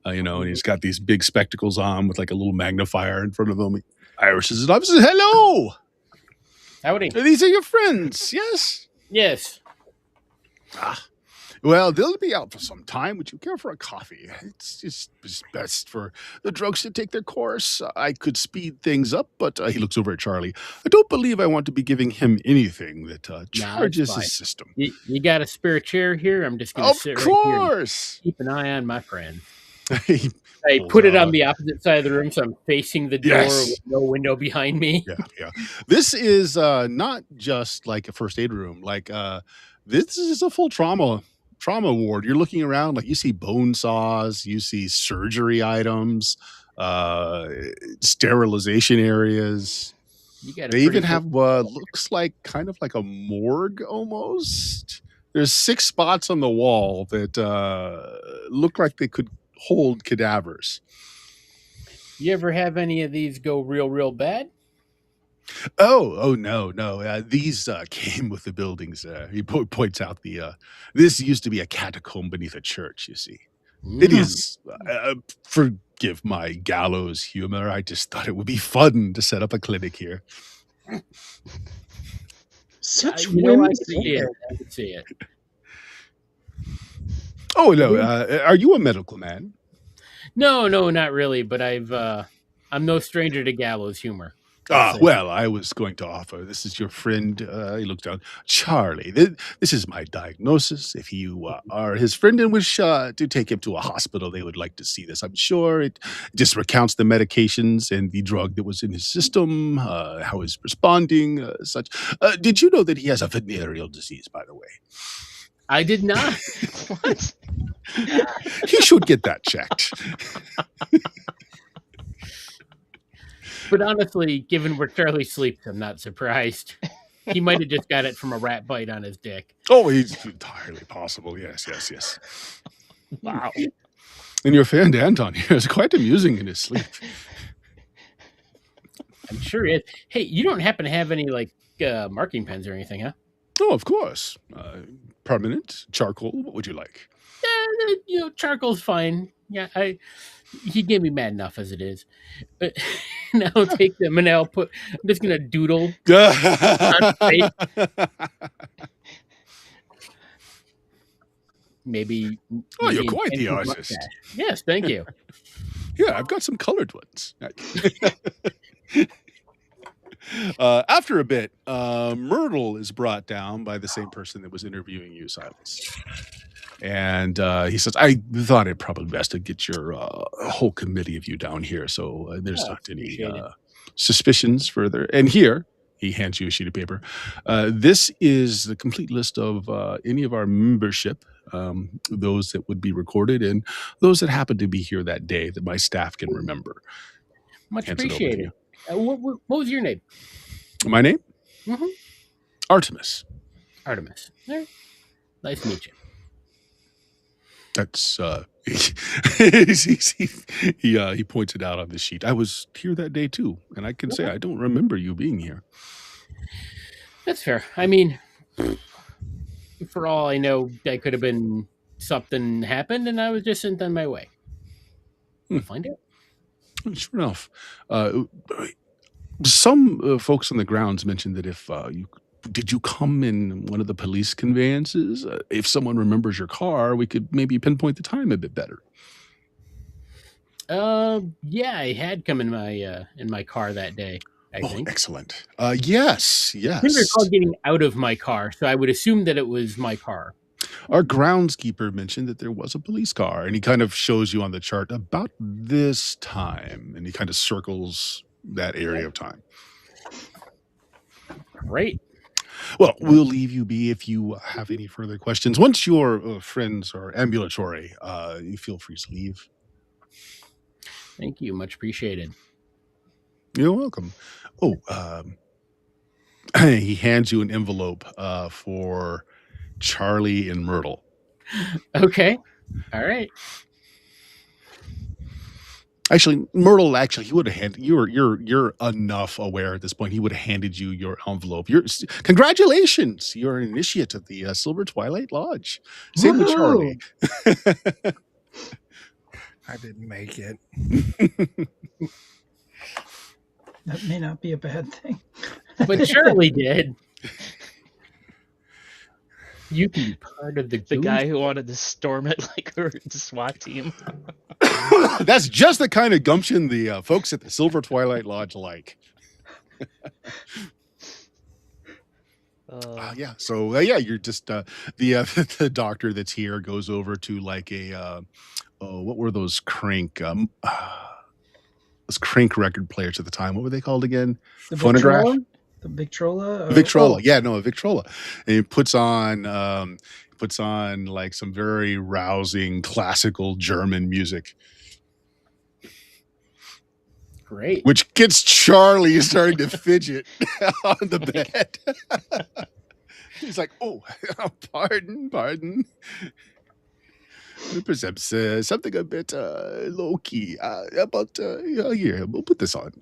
and he's got these big spectacles on with like a little magnifier in front of him. Irishes it up. Says, "Hello, howdy. These are your friends, yes?" Yes. Well, they'll be out for some time. Would you care for a coffee? It's just best for the drugs to take their course. I could speed things up, but he looks over at Charlie. I don't believe I want to be giving him anything that charges his system. You got a spare chair here? I'm just going to sit right here and keep an eye on my friend. I put it on the opposite side of the room, so I'm facing the door with no window behind me. Yeah. This is not just like a first aid room. Like this is a full trauma ward. You're looking around, like you see bone saws, you see surgery items, sterilization areas. They even have what looks like kind of like a morgue almost. There's 6 spots on the wall that look like they could hold cadavers. You ever have any of these go real bad? Oh no. These came with the buildings. He points out this used to be a catacomb beneath a church, you see. It is, forgive my gallows humor, I just thought it would be fun to set up a clinic here. Such I women. can see it. Oh no, are you a medical man? No, not really, but I'm no stranger to gallows humor. Well, I was going to offer. This is your friend. He looks down. Charlie. This is my diagnosis. If you are his friend and wish to take him to a hospital, they would like to see this. I'm sure it just recounts the medications and the drug that was in his system, how he's responding, such. Did you know that he has a venereal disease, by the way? I did not. What? He should get that checked. But honestly, given where Charlie sleeps, I'm not surprised. He might have just got it from a rat bite on his dick. Oh, it's entirely possible. Yes. Wow. And your friend Anton here is quite amusing in his sleep. I'm sure it is. Hey, you don't happen to have any like marking pens or anything, huh? Oh, of course. permanent, charcoal? What would you like? Charcoal's fine. Yeah, he gave me mad enough as it is. But and I'll take them and I'm just gonna doodle. Maybe. Oh, you're quite the artist. Yes, thank you. Yeah, I've got some colored ones. After a bit, Myrtle is brought down by the same person that was interviewing you, Silas. And he says, I thought it probably best to get your whole committee of you down here, so there's not any suspicions further. And here, he hands you a sheet of paper. This is the complete list of any of our membership, those that would be recorded, and those that happen to be here that day that my staff can remember. Much appreciated. What was your name? My name? Mm-hmm. Artemis. Artemis. All right. Nice to meet you. That's he points it out on the sheet. I was here that day too, and I can say I don't remember you being here. That's fair. I mean, for all I know, that could have been something happened, and I was just sent on my way. We'll find out. Sure enough. Some folks on the grounds mentioned that if did you come in one of the police conveyances? If someone remembers your car, we could maybe pinpoint the time a bit better. Yeah, I had come in my car that day. I think. Excellent. Yes. I recall getting out of my car, so I would assume that it was my car. Our groundskeeper mentioned that there was a police car, and he kind of shows you on the chart about this time, and he kind of circles that area of time. Great. Well, we'll leave you be if you have any further questions. Once your friends are ambulatory, you feel free to leave. Thank you. Much appreciated. You're welcome. Oh, he hands you an envelope for Charlie and Myrtle. Okay. All right. Actually, Myrtle, he would have handed you're enough aware at this point. He would have handed you your envelope. Congratulations, you're an initiate of the Silver Twilight Lodge. Same with Charlie. I didn't make it. That may not be a bad thing. But Charlie did. You can be part of the guy who wanted to storm it like a SWAT team. That's just the kind of gumption the folks at the Silver Twilight Lodge like. Yeah. So you're just the doctor that's here goes over to like a what were those crank record players at the time? What were they called again? The phonograph. The Victrola? Victrola. Yeah, no, a Victrola. And he puts on like some very rousing classical German music. Great. Which gets Charlie starting to fidget on the bed. He's like, oh, pardon. Perhaps something a bit low key about here. We'll put this on.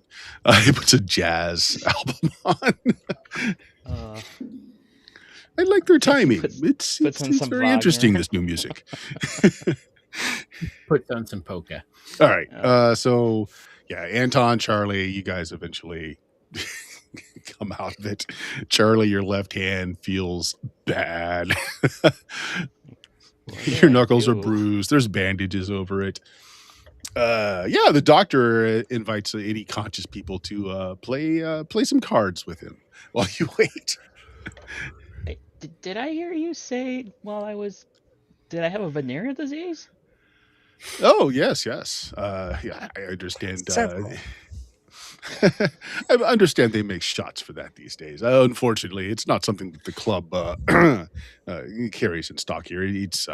He puts a jazz album on. I like their timing. It's very Wagner. Interesting. This new music. Puts on some polka. All right. So yeah, Anton, Charlie, you guys eventually come out of it. Charlie, your left hand feels bad. Your knuckles are bruised. There's bandages over it. The doctor invites any conscious people to play some cards with him while you wait. Did I hear you say did I have a venereal disease? Oh, yes. I understand. I understand they make shots for that these days. Unfortunately, it's not something that the club carries in stock here. It's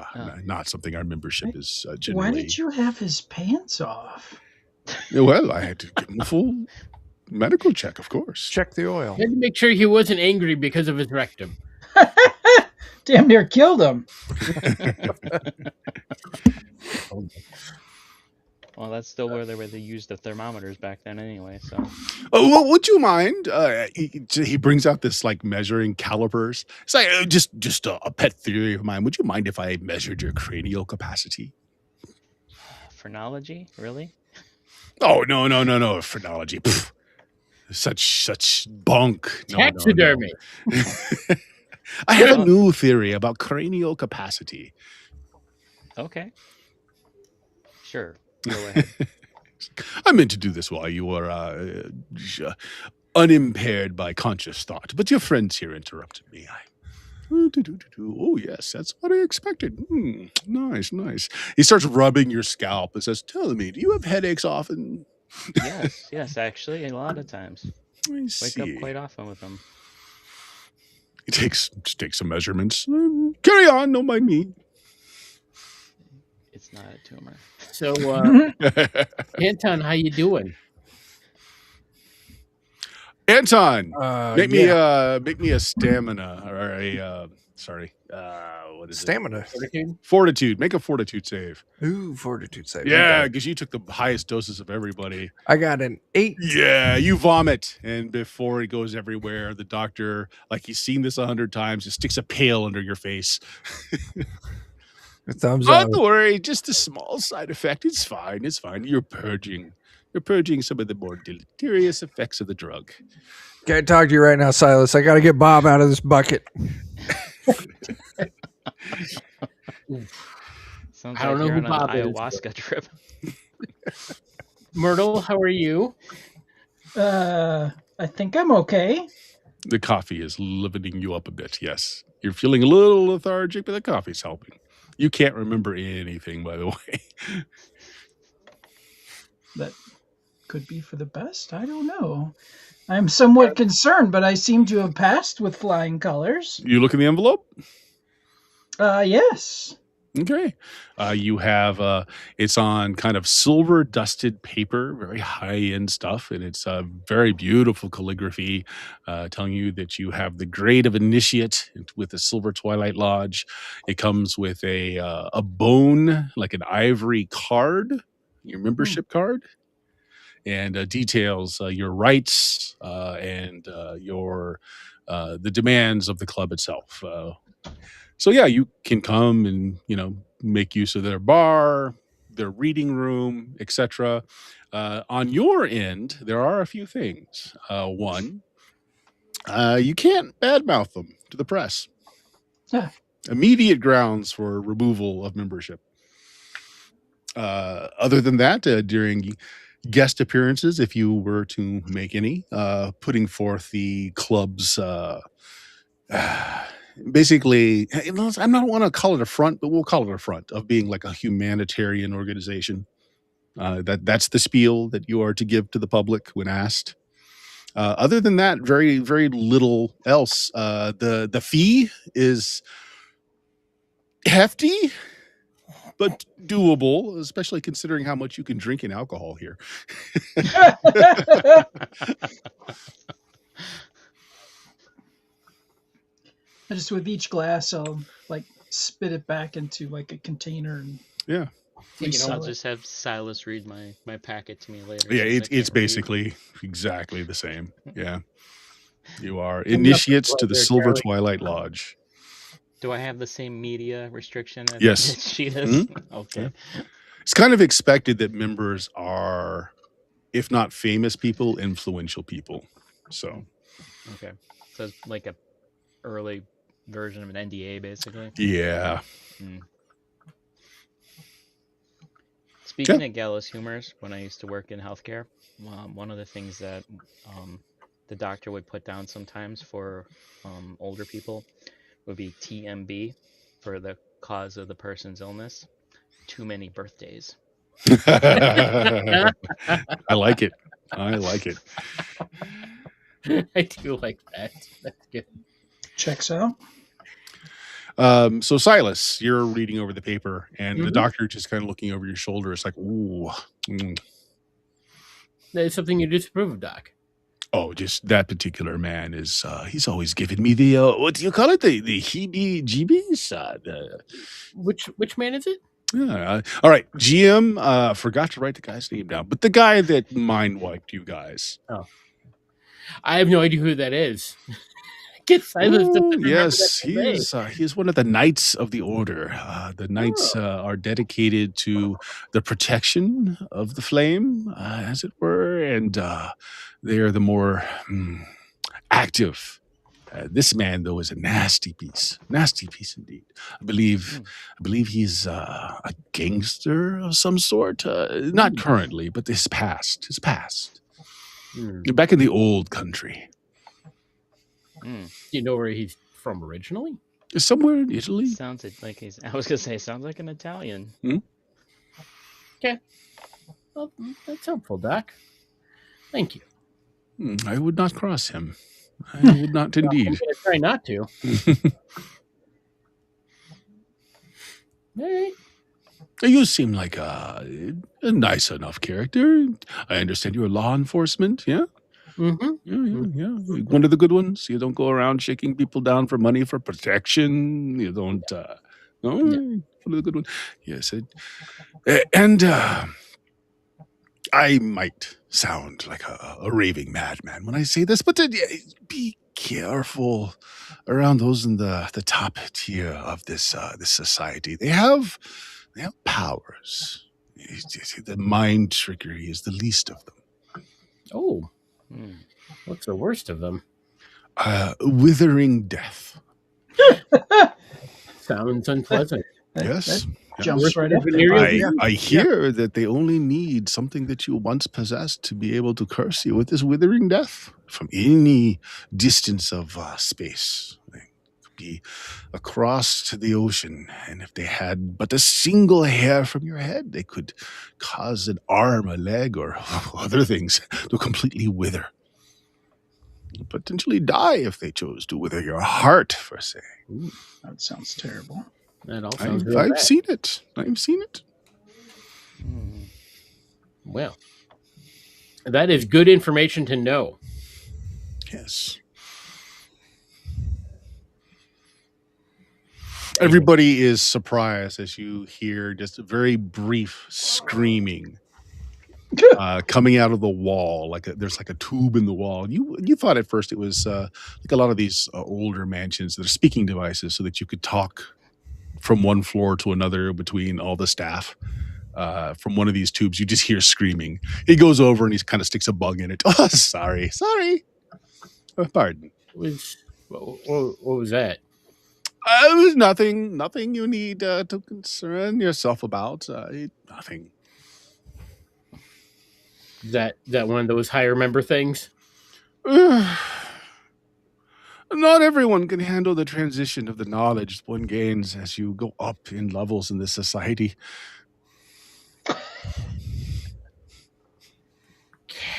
not something our membership is generally. Why did you have his pants off? Well, I had to give him a full medical check, of course. Check the oil. You had to make sure he wasn't angry because of his rectum. Damn near killed him. Well, that's still where they used the thermometers back then anyway, so. Oh, well, would you mind? He brings out this like measuring calipers. It's like just a pet theory of mine. Would you mind if I measured your cranial capacity? Phrenology? Really? Oh, no. Phrenology. Pfft. Such bunk. Taxidermy. No. I have a new theory about cranial capacity. Okay. Sure. Go ahead. I meant to do this while you were unimpaired by conscious thought, but your friends here interrupted me. Oh, yes, that's what I expected. Nice. He starts rubbing your scalp and says, tell me, do you have headaches often? Yes, actually, a lot of times. I Wake see. up quite often with them. He takes some measurements. Carry on, don't mind me. It's not a tumor. So, Anton, how you doing? Anton, make me a stamina or what is Stamina. Fortitude? Fortitude. Make a fortitude save. Ooh, fortitude save. Yeah, because you took the highest doses of everybody. I got an 8. Yeah, you vomit, and before it goes everywhere, the doctor, like he's seen this 100 times, just sticks a pail under your face. Thumbs up. Don't worry, just a small side effect. It's fine. You're purging some of the more deleterious effects of the drug. Can't talk to you right now, Silas. I got to get Bob out of this bucket. Sounds I don't know you're who on Bob an is, ayahuasca trip. Myrtle, how are you? I think I'm okay. The coffee is lifting you up a bit, yes. You're feeling a little lethargic, but the coffee's helping. You can't remember anything, by the way. That could be for the best. I don't know. I'm somewhat concerned, but I seem to have passed with flying colors. You look in the envelope? Yes. Okay. You have, it's on kind of silver dusted paper, very high end stuff. And it's very beautiful calligraphy telling you that you have the grade of initiate with the Silver Twilight Lodge. It comes with a bone, like an ivory card, your membership card, and details your rights and the demands of the club itself. So yeah, you can come and make use of their bar, their reading room, etc. On your end, there are a few things. One, you can't badmouth them to the press. Yeah. Immediate grounds for removal of membership. Other than that, during guest appearances, if you were to make any, putting forth the club's basically, I don't want to call it a front, but we'll call it a front of being like a humanitarian organization. That's the spiel that you are to give to the public when asked. Other than that, very, very little else. The fee is hefty, but doable, especially considering how much you can drink in alcohol here. Just with each glass, I'll like spit it back into like a container and Yeah. I'll just have Silas read my packet to me later. Yeah, it's basically exactly the same. Yeah. You are initiates to the Silver Twilight Lodge. Do I have the same media restriction as Yes. she does? Mm-hmm. Okay. Yeah. It's kind of expected that members are, if not famous people, influential people. So. Okay. So it's like a early version of an NDA, basically. Yeah. Speaking of gallows humors, when I used to work in healthcare, one of the things that the doctor would put down sometimes for older people would be TMB for the cause of the person's illness. Too many birthdays. I like it. I do like that. That's good. Checks out. So Silas, you're reading over the paper, and the doctor just kind of looking over your shoulder. It's like, ooh. That's something you disapprove of, Doc. Oh, just that particular man is, he's always giving me the, what do you call it? The heebie-jeebies? Which man is it? Yeah. All right, GM. Forgot to write the guy's name down, but the guy that mind wiped you guys. I have no idea who that is. Get silent. Oh, yes, he is one of the Knights of the Order. The Knights are dedicated to the protection of the flame, as it were, and they are the more active. This man, though, is a nasty piece indeed. I believe he's a gangster of some sort. Not currently, but his past. Back in the old country. Do you know where he's from originally? Somewhere in Italy. Sounds like he's. I was gonna say, sounds like an Italian. Okay. Well, that's helpful, Doc. Thank you. I would not cross him. I would not indeed. I'm gonna try not to. All right. You seem like a nice enough character. I understand you're law enforcement, yeah? Mm-hmm. Yeah. One of the good ones. You don't go around shaking people down for money for protection. You don't. No, one of the good ones. Yes, and I might sound like a raving madman when I say this, but be careful around those in the top tier of this society. They have powers. The mind trickery is the least of them. Oh. What's the worst of them? Withering death. Sounds unpleasant. Yes. Jumps right up there. I hear that they only need something that you once possessed to be able to curse you with this withering death from any distance of space. They could be across to the ocean, and if they had but a single hair from your head, they could cause an arm, a leg, or other things to completely wither. Potentially die if they chose to wither your heart, for say. Ooh, that sounds terrible. That all sounds I've seen it. I've seen it. Well, that is good information to know. Yes. Everybody is surprised as you hear just a very brief screaming coming out of the wall. There's like a tube in the wall. You thought at first it was like a lot of these older mansions that are speaking devices so that you could talk from one floor to another between all the staff. From one of these tubes, you just hear screaming. He goes over and he kind of sticks a bug in it. Oh, sorry. Pardon. What was that? It was nothing you need to concern yourself about. Nothing. Is that one of those higher member things? Not everyone can handle the transition of the knowledge one gains as you go up in levels in this society.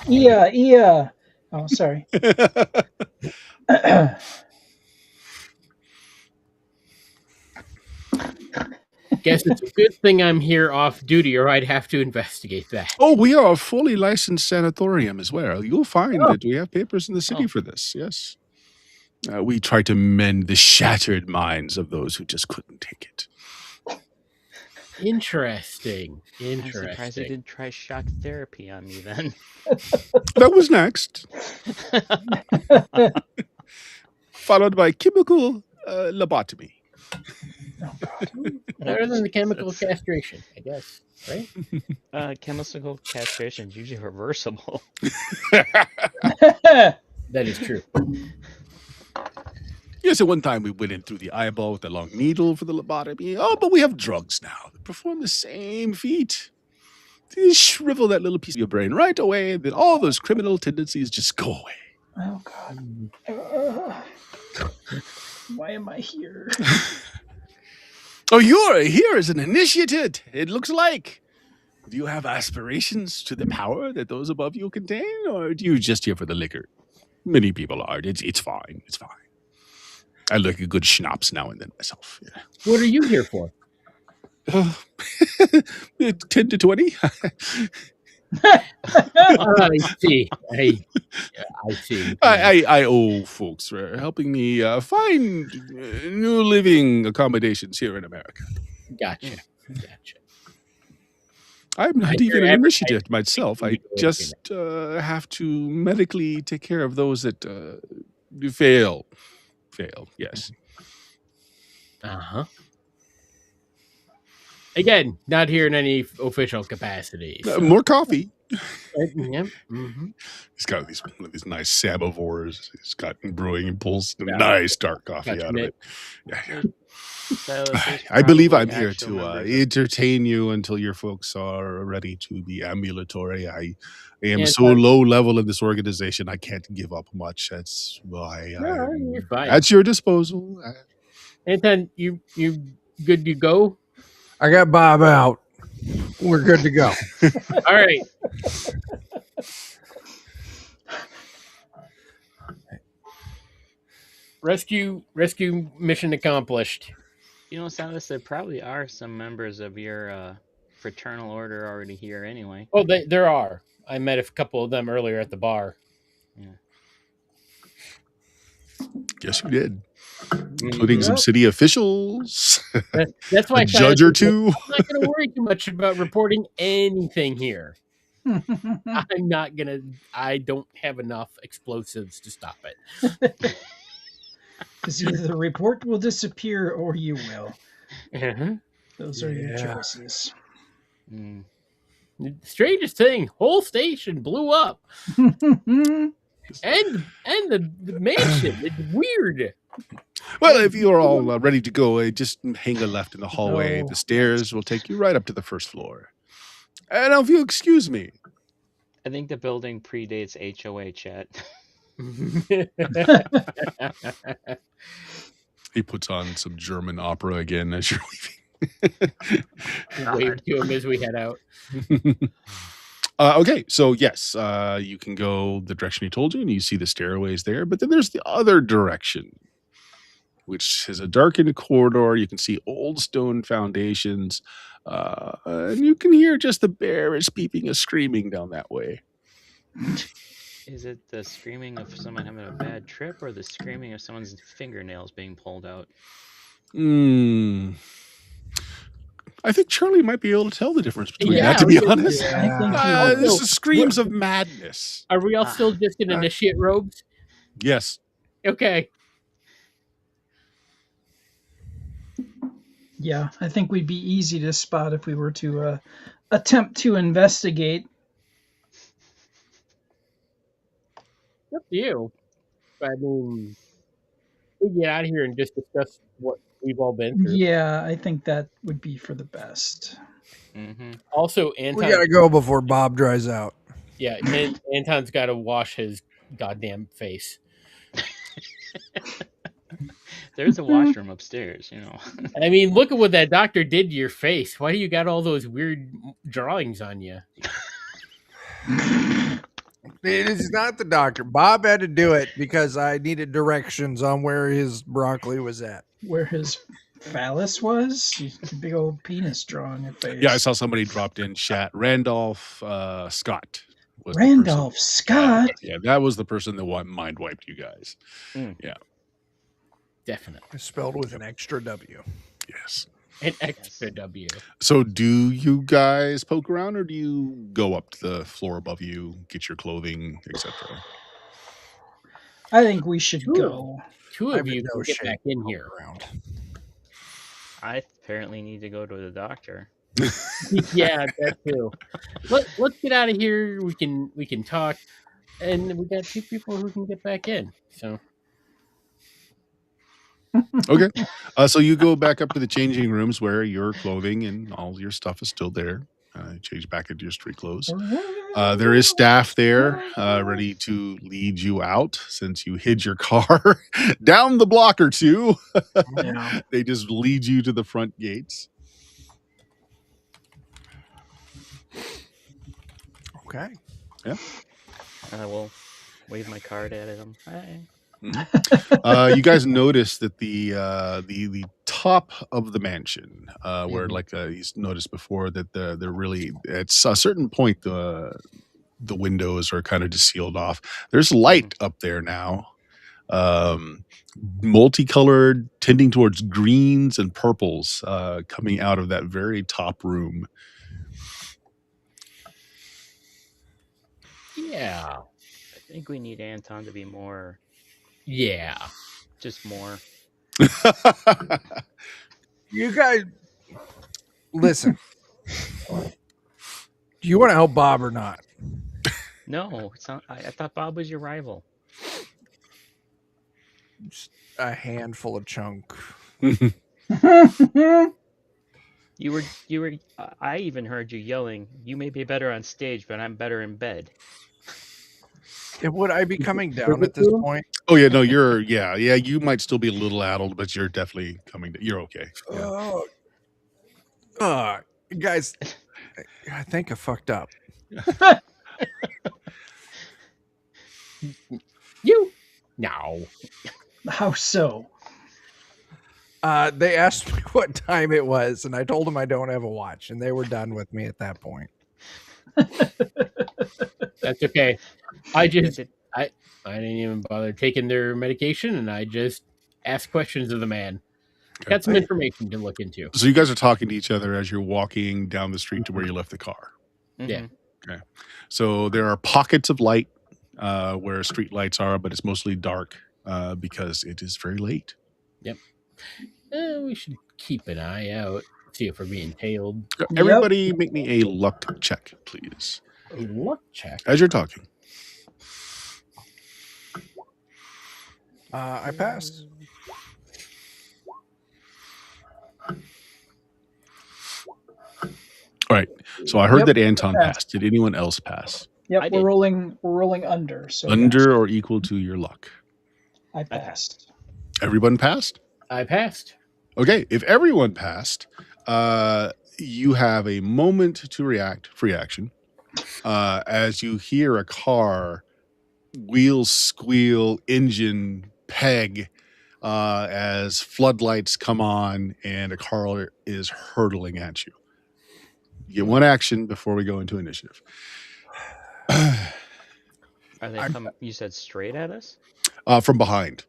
Yeah. Oh, sorry. Guess it's a good thing I'm here off duty, or I'd have to investigate that. Oh, we are a fully licensed sanatorium as well. You'll find that we have papers in the city for this. Yes. We try to mend the shattered minds of those who just couldn't take it. Interesting. I'm surprised they didn't try shock therapy on me then. That was next. Followed by chemical lobotomy. Oh, God. Better than the chemical castration, I guess, right? Chemical castration is usually reversible. That is true. Yes, at one time we went in through the eyeball with a long needle for the lobotomy. Oh, but we have drugs now that perform the same feat. You shrivel that little piece of your brain right away, and then all those criminal tendencies just go away. Oh, God. Why am I here? Oh, you're here as an initiated, it looks like. Do you have aspirations to the power that those above you contain, or do you just here for the liquor? Many people are. It's fine. It's fine. I like a good schnapps now and then myself. Yeah. What are you here for? 10 to 20. I see. I see. I owe folks for helping me find new living accommodations here in America. Gotcha. Gotcha. I'm not And even your an advertising initiative myself. I legal just have to medically take care of those that fail. Fail, yes. Uh-huh. Again, not here in any official capacity. So. More coffee. Yep. Mm-hmm. He's got one of these nice samovores. He's got brewing and pulls Yeah. nice dark coffee Touching out of it. it. Yeah. Silas, there's I believe I'm probably here actual to members of- entertain you until your folks are ready to be ambulatory. I am Yeah, so low level in this organization, I can't give up much. That's why No, you're fine. at your disposal. Anton, you good to go? I got Bob out. We're good to go. All right. Rescue mission accomplished. You know, Silas, there probably are some members of your fraternal order already here anyway. Oh, there are. I met a couple of them earlier at the bar. Yeah. Yes, you did. Including some Yep. city officials, That's why a judge or two. I'm not going to worry too much about reporting anything here. I'm not going to. I don't have enough explosives to stop it. Because either the report will disappear or you will. Uh-huh. Those are your Yeah. choices. Mm. The strangest thing, whole station blew up, and the mansion. It's weird. Well, if you're all ready to go, just hang a left in the hallway. No. The stairs will take you right up to the first floor. And now, if you'll excuse me. I think the building predates HOA chat. He puts on some German opera again as you're leaving. Wave to him as we head out. Okay, so yes, you can go the direction he told you, and you see the stairways there. But then there's the other direction, which is a darkened corridor. You can see old stone foundations, and you can hear just the barest peeping and screaming down that way. Is it the screaming of someone having a bad trip or the screaming of someone's fingernails being pulled out? I think Charlie might be able to tell the difference between Yeah, that, to be we- honest. I think he This will. is screams of madness. Are we all still just in initiate robes? Yes. Okay. Yeah, I think we'd be easy to spot if we were to attempt to investigate. Up to you. I mean, we get out of here and just discuss what we've all been through. Yeah, I think that would be for the best. Mm-hmm. Also, We Anton. gotta go before Bob dries out. Yeah, and Anton's got to wash his goddamn face. There's a washroom upstairs, you know. I mean, look at what that doctor did to your face. Why do you got all those weird drawings on you? It is not the doctor. Bob had to do it because I needed directions on where his broccoli was at. Where his phallus was? A big old penis drawing your face. Yeah, I saw somebody dropped in chat. Randolph Scott. Was the Randolph person. Scott? Yeah, that was the person that mind wiped you guys. Mm. Definitely. Spelled with an extra W. Yes. An extra W. So do you guys poke around, or do you go up to the floor above you, get your clothing, etc.? I think we should Cool. go. Two I'm of in you no can get shape back in here. Around. I apparently need to go to the doctor. Yeah, that too. Let's get out of here. We can talk, and we got two people who can get back in. So Okay. So you go back up to the changing rooms where your clothing and all your stuff is still there. Change back into your street clothes. There is staff there ready to lead you out since you hid your car down the block or two. Yeah. They just lead you to the front gates. Okay. I will wave my card at him. Hi. You guys notice that the top of the mansion, where he's noticed before that they're really at a certain point the windows are kind of just sealed off. There's light up there now. multicolored, tending towards greens and purples, coming out of that very top room. Yeah. I think we need Anton to be more, Yeah. just more. You guys, listen. Do you want to help Bob or not? No, it's not. I thought Bob was your rival. Just a handful of chunk. You were. I even heard you yelling. You may be better on stage, but I'm better in bed. Would I be coming down at this point? Oh yeah, no, yeah. You might still be a little addled, but you're definitely coming. You're okay. Yeah. Guys, I think I fucked up. You? No. How so? They asked me what time it was, and I told them I don't have a watch, and they were done with me at that point. That's okay. I didn't even bother taking their medication, and I just asked questions of the man. Got some information to look into. So you guys are talking to each other as you're walking down the street to where you left the car. Yeah. Okay. So there are pockets of light where street lights are, but it's mostly dark because it is very late. Yep. We should keep an eye out, see if we're being tailed. Everybody make me a luck check, please. A luck check? As you're talking. I passed. All right. So I heard that Anton passed. Did anyone else pass? Yep, we're rolling under. So under or equal to your luck. I passed. Everyone passed? I passed. Okay. If everyone passed, you have a moment to react, free action, as you hear a car wheels squeal, engine peg, as floodlights come on and a car is hurtling at you. You get one action before we go into initiative. Are they coming? You said straight at us? From behind.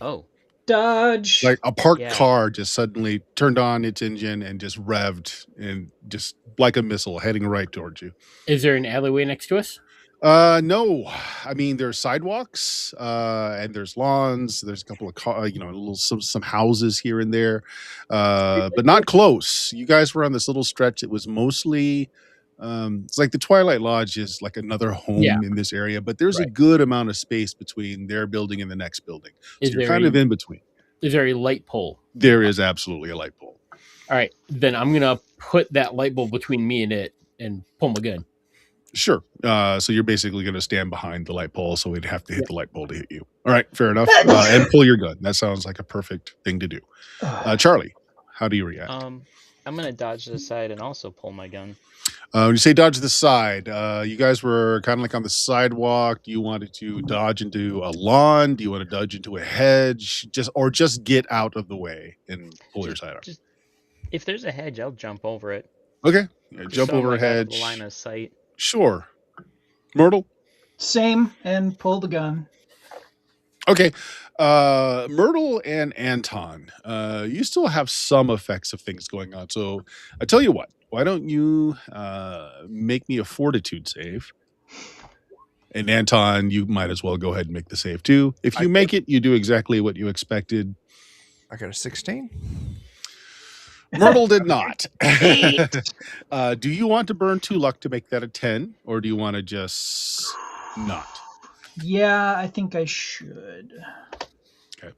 Oh. Dodge. Like a parked car just suddenly turned on its engine and just revved and just like a missile heading right towards you. Is there an alleyway next to us? No. I mean, there's sidewalks, and there's lawns. There's a couple of some houses here and there, but not close. You guys were on this little stretch. It was mostly, it's like the Twilight Lodge is like another home in this area, but there's a good amount of space between their building and the next building. So you're kind of in between. Is there a light pole? There is absolutely a light pole. All right, then I'm gonna put that light bulb between me and it and pull my gun. Sure. So you're basically going to stand behind the light pole, so we'd have to hit the light pole to hit you. All right, fair enough. And pull your gun. That sounds like a perfect thing to do. Charlie, how do you react? I'm going to dodge to the side and also pull my gun. When you say dodge to the side, you guys were kind of like on the sidewalk. Do you wanted to dodge into a lawn? Do you want to dodge into a hedge? Just get out of the way and pull your sidearm? If there's a hedge, I'll jump over it. Okay. Jump over a hedge. The line of sight. Sure. Myrtle? Same, and pull the gun. Okay. Myrtle and Anton, you still have some effects of things going on. So I tell you what, why don't you make me a fortitude save? And Anton, you might as well go ahead and make the save too. If you make it, you do exactly what you expected. I got a 16. Myrtle did not. Do you want to burn 2 luck to make that a 10, or do you want to just not? Yeah, I think I should. Okay.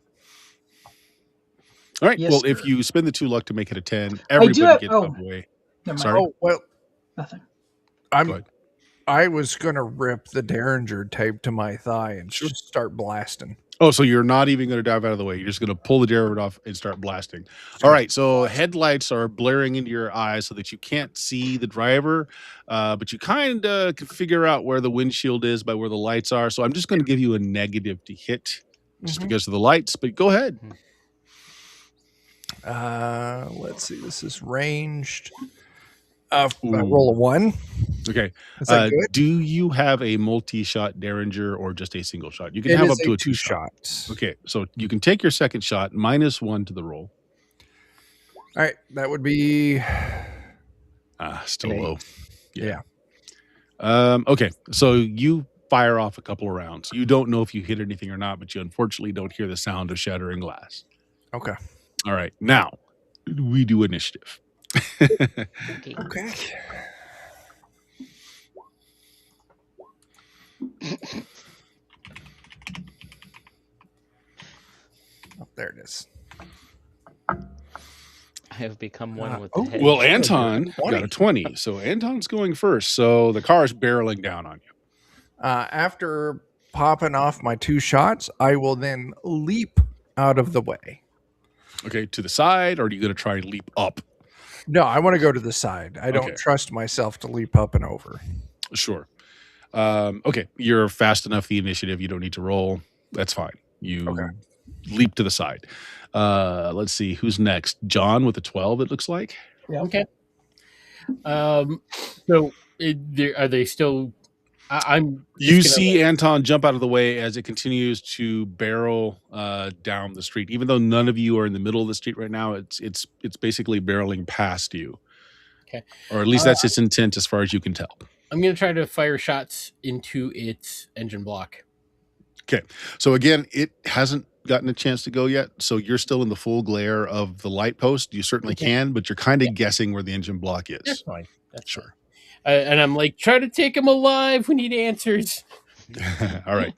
All right. Yes, well, sir. if you spend the 2 luck to make it a 10, everybody gets away. Sorry. Oh, well, nothing. I was gonna rip the Derringer tape to my thigh and just start blasting. Oh, so you're not even going to dive out of the way. You're just going to pull the Derringer off and start blasting. All right. So headlights are blaring into your eyes so that you can't see the driver, but you kind of can figure out where the windshield is by where the lights are. So I'm just going to give you a negative to hit just because of the lights, but go ahead. Let's see. This is ranged. I roll a 1. Okay. Is that good? Do you have a multi-shot Derringer or just a single shot? You can It have is up to a a 2-shot. shot. Okay, so you can take your second shot, -1 to the roll. All right, that would be Still an low. 8. Yeah. Okay, so you fire off a couple of rounds. You don't know if you hit anything or not, but you unfortunately don't hear the sound of shattering glass. Okay. All right, now we do initiative. Okay. Okay. Oh, there it is. I have become one with the oh, hedge. Well, Anton 20. got a 20, so Anton's going first. So the car is barreling down on you. After popping off my 2 shots, I will then leap out of the way. Okay, to the side, or are you going to try and leap up? No, I want to go to the side. I don't Okay. trust myself to leap up and over. Sure. Okay, you're fast enough. The initiative, you don't need to roll. That's fine. You leap to the side. Let's see who's next. John with a 12. It looks like. Yep. Okay. So are they still? I'm. You see Anton jump out of the way as it continues to barrel down the street. Even though none of you are in the middle of the street right now, it's basically barreling past you. Okay. Or at least that's its intent, as far as you can tell. I'm going to try to fire shots into its engine block. Okay. So again, it hasn't gotten a chance to go yet. So you're still in the full glare of the light post. You certainly can, but you're kind of guessing where the engine block is. That's fine. That's sure. And I'm like, try to take him alive. We need answers. All right.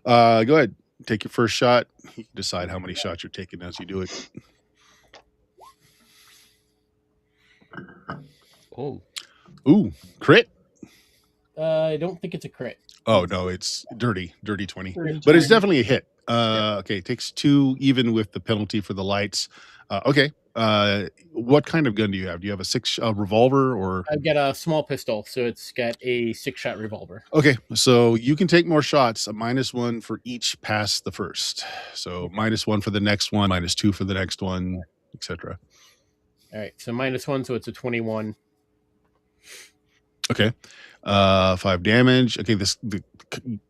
Go ahead. Take your first shot. You can decide how many shots you're taking as you do it. Oh. Ooh, crit. I don't think it's a crit. Oh no, it's dirty 20. Dirty But it's 20. definitely a hit. Okay, it takes 2 even with the penalty for the lights. Okay. What kind of gun do you have? Do you have a revolver or? I've got a small pistol, so it's got a 6-shot revolver. Okay, so you can take more shots. A -1 for each past the first. So -1 for the next one, -2 for the next one, etc. All right, so -1, so it's a 21. Okay. 5 damage. Okay,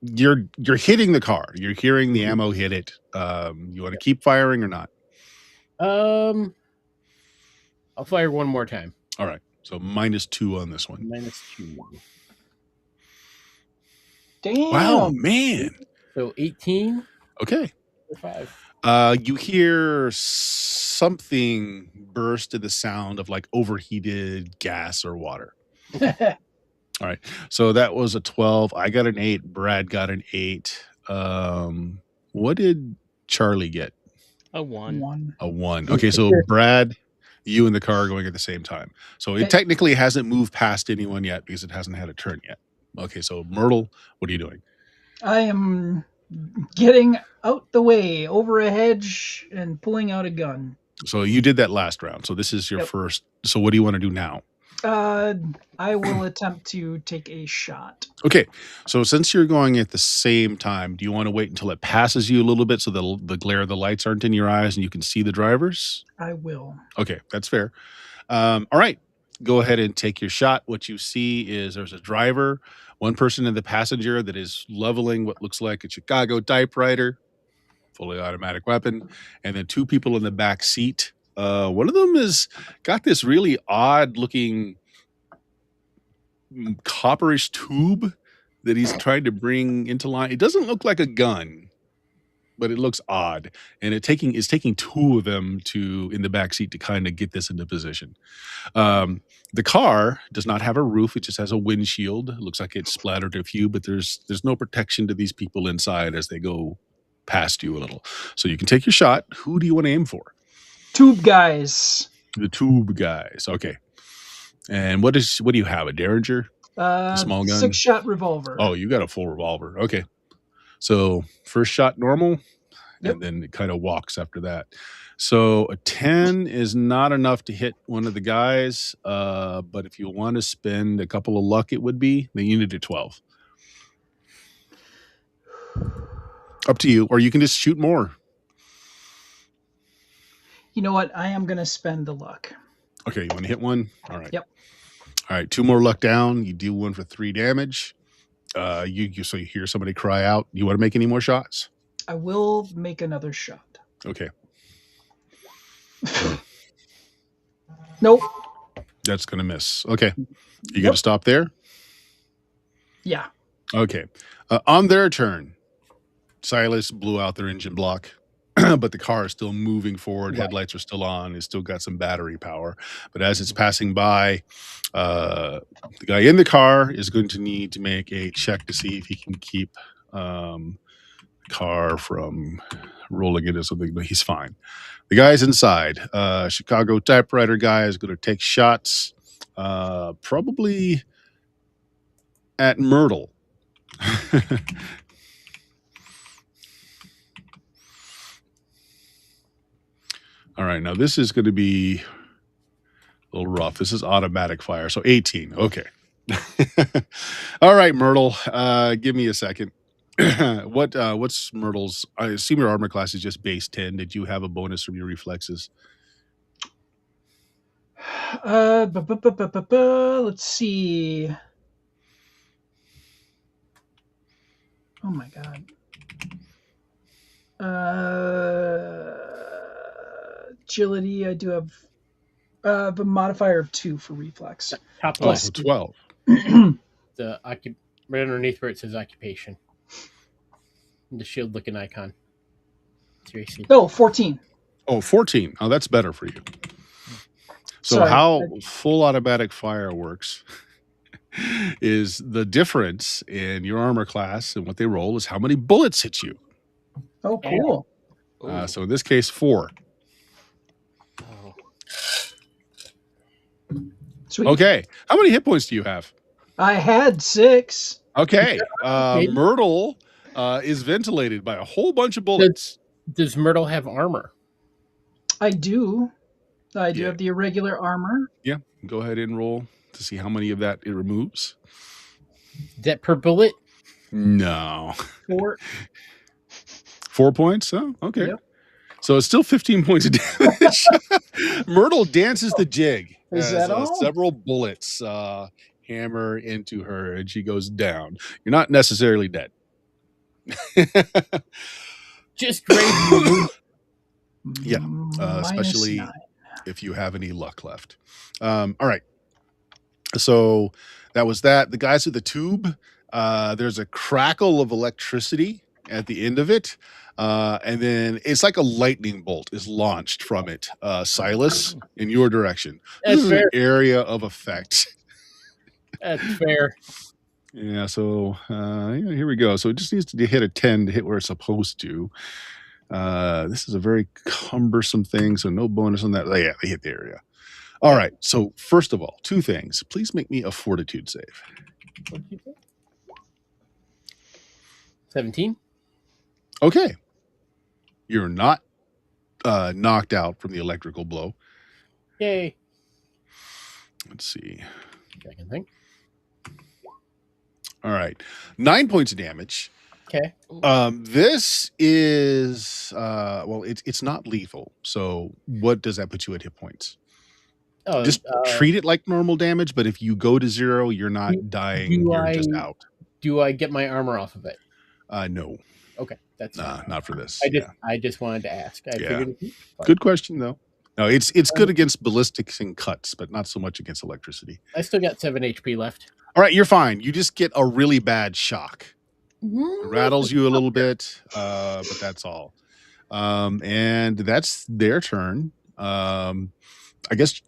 you're hitting the car. You're hearing the ammo hit it. You want to keep firing or not? I'll fire one more time. All right. So -2 on this one. -2. Damn. Wow, man. So 18. Okay. 5. You hear something burst in the sound of like overheated gas or water. All right. So that was a 12. I got an 8. Brad got an 8. What did Charlie get? A 1. A 1. Okay, so Brad, you and the car are going at the same time. So it technically hasn't moved past anyone yet because it hasn't had a turn yet. Okay, so Myrtle, what are you doing? I am getting out the way, over a hedge, and pulling out a gun. So you did that last round. So this is your first. So what do you want to do now? I will attempt to take a shot. Okay, so since you're going at the same time, do you want to wait until it passes you a little bit so the glare of the lights aren't in your eyes and you can see the drivers? I will. Okay, that's fair. All right, go ahead and take your shot. What you see is there's a driver, one person in the passenger that is leveling what looks like a Chicago typewriter, fully automatic weapon, and then 2 people in the back seat. One of them has got this really odd looking copperish tube that he's trying to bring into line. It doesn't look like a gun, but it looks odd. And it's taking 2 of them in the back seat to kind of get this into position. The car does not have a roof. It just has a windshield. It looks like it's splattered a few, but there's no protection to these people inside as they go past you a little. So you can take your shot. Who do you want to aim for? Tube guys. The tube guys. Okay. And what do you have? A Derringer? A small gun? 6-shot revolver. Oh, you got a full revolver. Okay. So first shot normal, and then it kind of walks after that. So a 10 is not enough to hit one of the guys, but if you want to spend a couple of luck, it would be. Then you need a 12. Up to you, or you can just shoot more. You know what? I am going to spend the luck. Okay, you want to hit one? All right. Yep. All right, 2 more luck down. You deal 1 for 3 damage. So you hear somebody cry out. You want to make any more shots? I will make another shot. Okay, Nope. that's gonna miss. Okay, you Yep. gonna stop there? Yeah. Okay, on their turn, Silas blew out their engine block. But the car is still moving forward. Right. Headlights are still on. It's still got some battery power. But as it's passing by, the guy in the car is going to need to make a check to see if he can keep the car from rolling into something. But he's fine. The guy's inside. Chicago typewriter guy is going to take shots, probably at Myrtle. All right, now this is going to be a little rough. This is automatic fire, so 18. Okay. All right, Myrtle. Give me a second. What's Myrtle's? I assume your armor class is just base 10. Did you have a bonus from your reflexes? Let's see. Oh my god. Agility. I do have a modifier of 2 for reflex. Top Oh, left, so 12. right underneath where it says occupation. The shield-looking icon. Seriously. No, 14. Oh, 14. Oh, that's better for you. So Sorry. how full automatic fire works is the difference in your armor class and what they roll is how many bullets hit you. Oh, cool. Ooh. So in this case, 4. Oh. Sweet. Okay. How many hit points do you have? I had 6. Okay. Myrtle is ventilated by a whole bunch of bullets. Does Myrtle have armor? I do. I do Yeah. have the irregular armor. Yeah. Go ahead and roll to see how many of that it removes. Is that per bullet? No. 4. 4 points? Oh, okay. Yep. So it's still 15 points of damage. Myrtle dances the jig. Is as, that all? Several bullets hammer into her and she goes down. You're not necessarily dead. Just ready to move. Yeah, Minus especially 9. if you have any luck left. All right. So that was that. The guys with the tube, there's a crackle of electricity at the end of it. And then it's like a lightning bolt is launched from it, Silas, in your direction. This That's is fair. an area of effect. That's fair. Yeah, so here we go. So it just needs to hit a 10 to hit where it's supposed to. This is a very cumbersome thing, so no bonus on that. Oh, yeah, they hit the area. All right, so first of all, 2 things. Please make me a fortitude save. 17. Okay. You're not knocked out from the electrical blow. Yay. Let's see. I can think. All right. 9 points of damage. Okay. This is well, it's not lethal. So what does that put you at hit points? Oh, Just treat it like normal damage, but if you go to 0, you're not dying. You're just out. Do I get my armor off of it? No. Okay, that's Not for this. I just wanted to ask. I figured Good question though. No, it's good against ballistics and cuts, but not so much against electricity. I still got 7 HP left. All right, you're fine. You just get a really bad shock. It rattles you a little bit, but that's all. And that's their turn. I guess.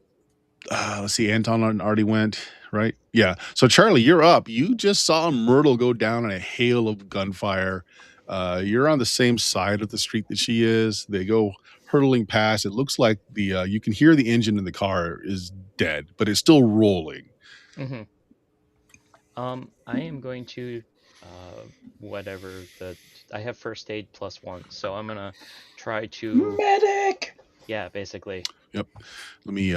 Let's see. Anton already went, right? Yeah. So Charlie, you're up. You just saw Myrtle go down in a hail of gunfire. You're on the same side of the street that she is. They go hurtling past. It looks like you can hear the engine in the car is dead, but it's still rolling. Mm-hmm. I am going to I have first aid +1, so I'm gonna try to Medic. Yeah, basically. Yep. Let me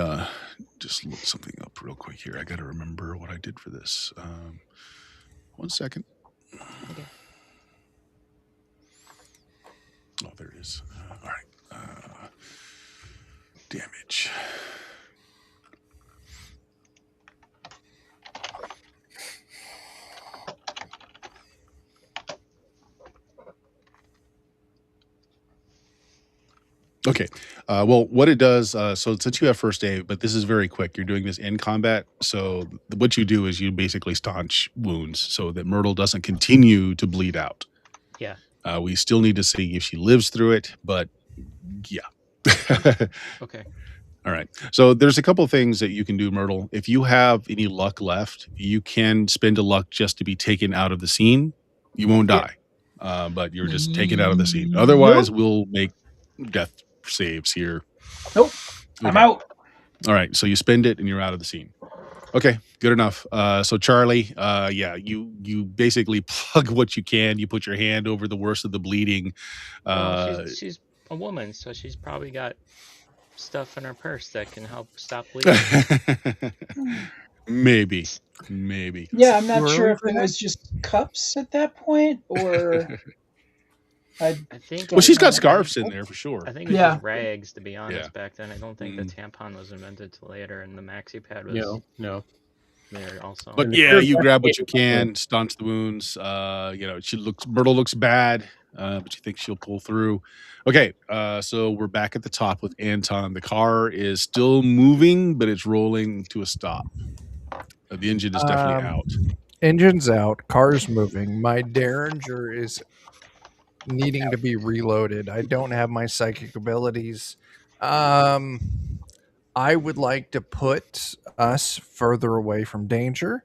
just look something up real quick here. I got to remember what I did for this. 1 second. Okay. Oh, there it is. All right. Damage. Okay. Well, what it does, so since you have first aid, but this is very quick, you're doing this in combat. So what you do is you basically staunch wounds so that Myrtle doesn't continue to bleed out. Yeah. We still need to see if she lives through it, but yeah. Okay. All right. So there's a couple of things that you can do, Myrtle. If you have any luck left, you can spend a luck just to be taken out of the scene. You won't die, but you're just taken out of the scene. Otherwise, we'll make death saves here. Nope. I'm out. All right. So you spend it and you're out of the scene. Okay, good enough. So Charlie, yeah, you basically plug what you can. You put your hand over the worst of the bleeding. Well, she's a woman, so she's probably got stuff in her purse that can help stop bleeding. maybe. Yeah, I'm not sure if it was just cups at that point or. I think. Well, she's got scarves in there for sure. I think it was just rags, to be honest. Yeah. Back then, I don't think the tampon was invented till later, and the maxi pad was No. there also. But yeah, you grab what you can, staunch the wounds. You know, Myrtle looks bad, but you think she'll pull through. Okay, so we're back at the top with Anton. The car is still moving, but it's rolling to a stop. The engine is definitely out. Engine's out. Car's moving. My Derringer is needing to be reloaded. I don't have my psychic abilities. I would like to put us further away from danger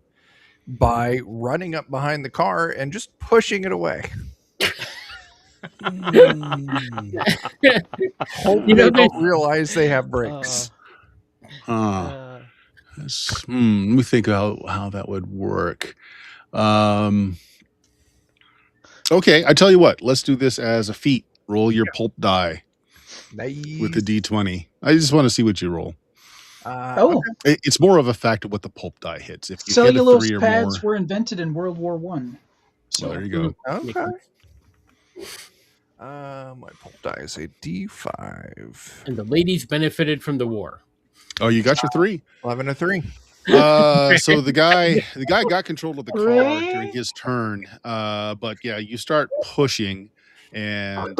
by running up behind the car and just pushing it away. Hope they don't realize they have brakes. Let me think how that would work. Okay, I tell you what. Let's do this as a feat. Roll your pulp die with the D20. I just want to see what you roll. It's more of a fact of what the pulp die hits. If you cellulose hit a 3 or pads more, were invented in World War I. So there you go. Okay. My pulp die is a D5. And the ladies benefited from the war. Oh, you got your 3. 11 to 3. So the guy got control of the car during his turn. But yeah, you start pushing, and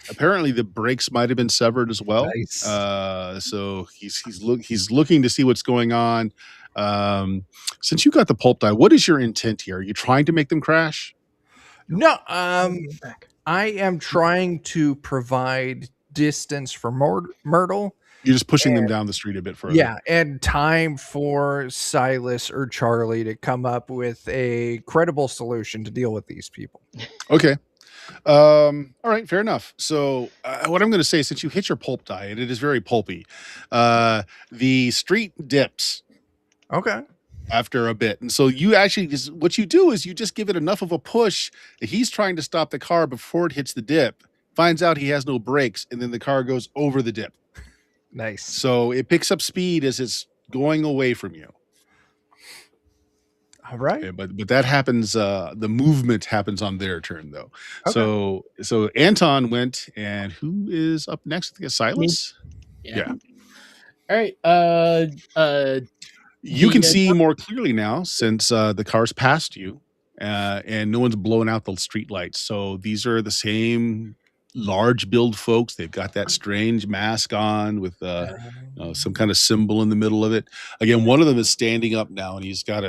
apparently the brakes might have been severed as well. Nice. So he's looking to see what's going on. Since you got the pulp die, what is your intent here? Are you trying to make them crash? No, I am trying to provide distance for Myrtle. You're just pushing them down the street a bit further. Yeah, and time for Silas or Charlie to come up with a credible solution to deal with these people. Okay. All right, fair enough. So what I'm going to say, since you hit your pulp die, and it is very pulpy, the street dips. Okay. After a bit. And so you actually what you do is you just give it enough of a push that he's trying to stop the car before it hits the dip, finds out he has no brakes, and then the car goes over the dip. Nice. So it picks up speed as it's going away from you. All right. Okay, but that happens, the movement happens on their turn though. Okay. So Anton went, and who is up next? I think it's Silas. Yeah. All right. You can see more clearly now since the car's passed you, and no one's blown out the street lights. So these are the same large build folks. They've got that strange mask on with some kind of symbol in the middle of it. Again, one of them is standing up now, and he's got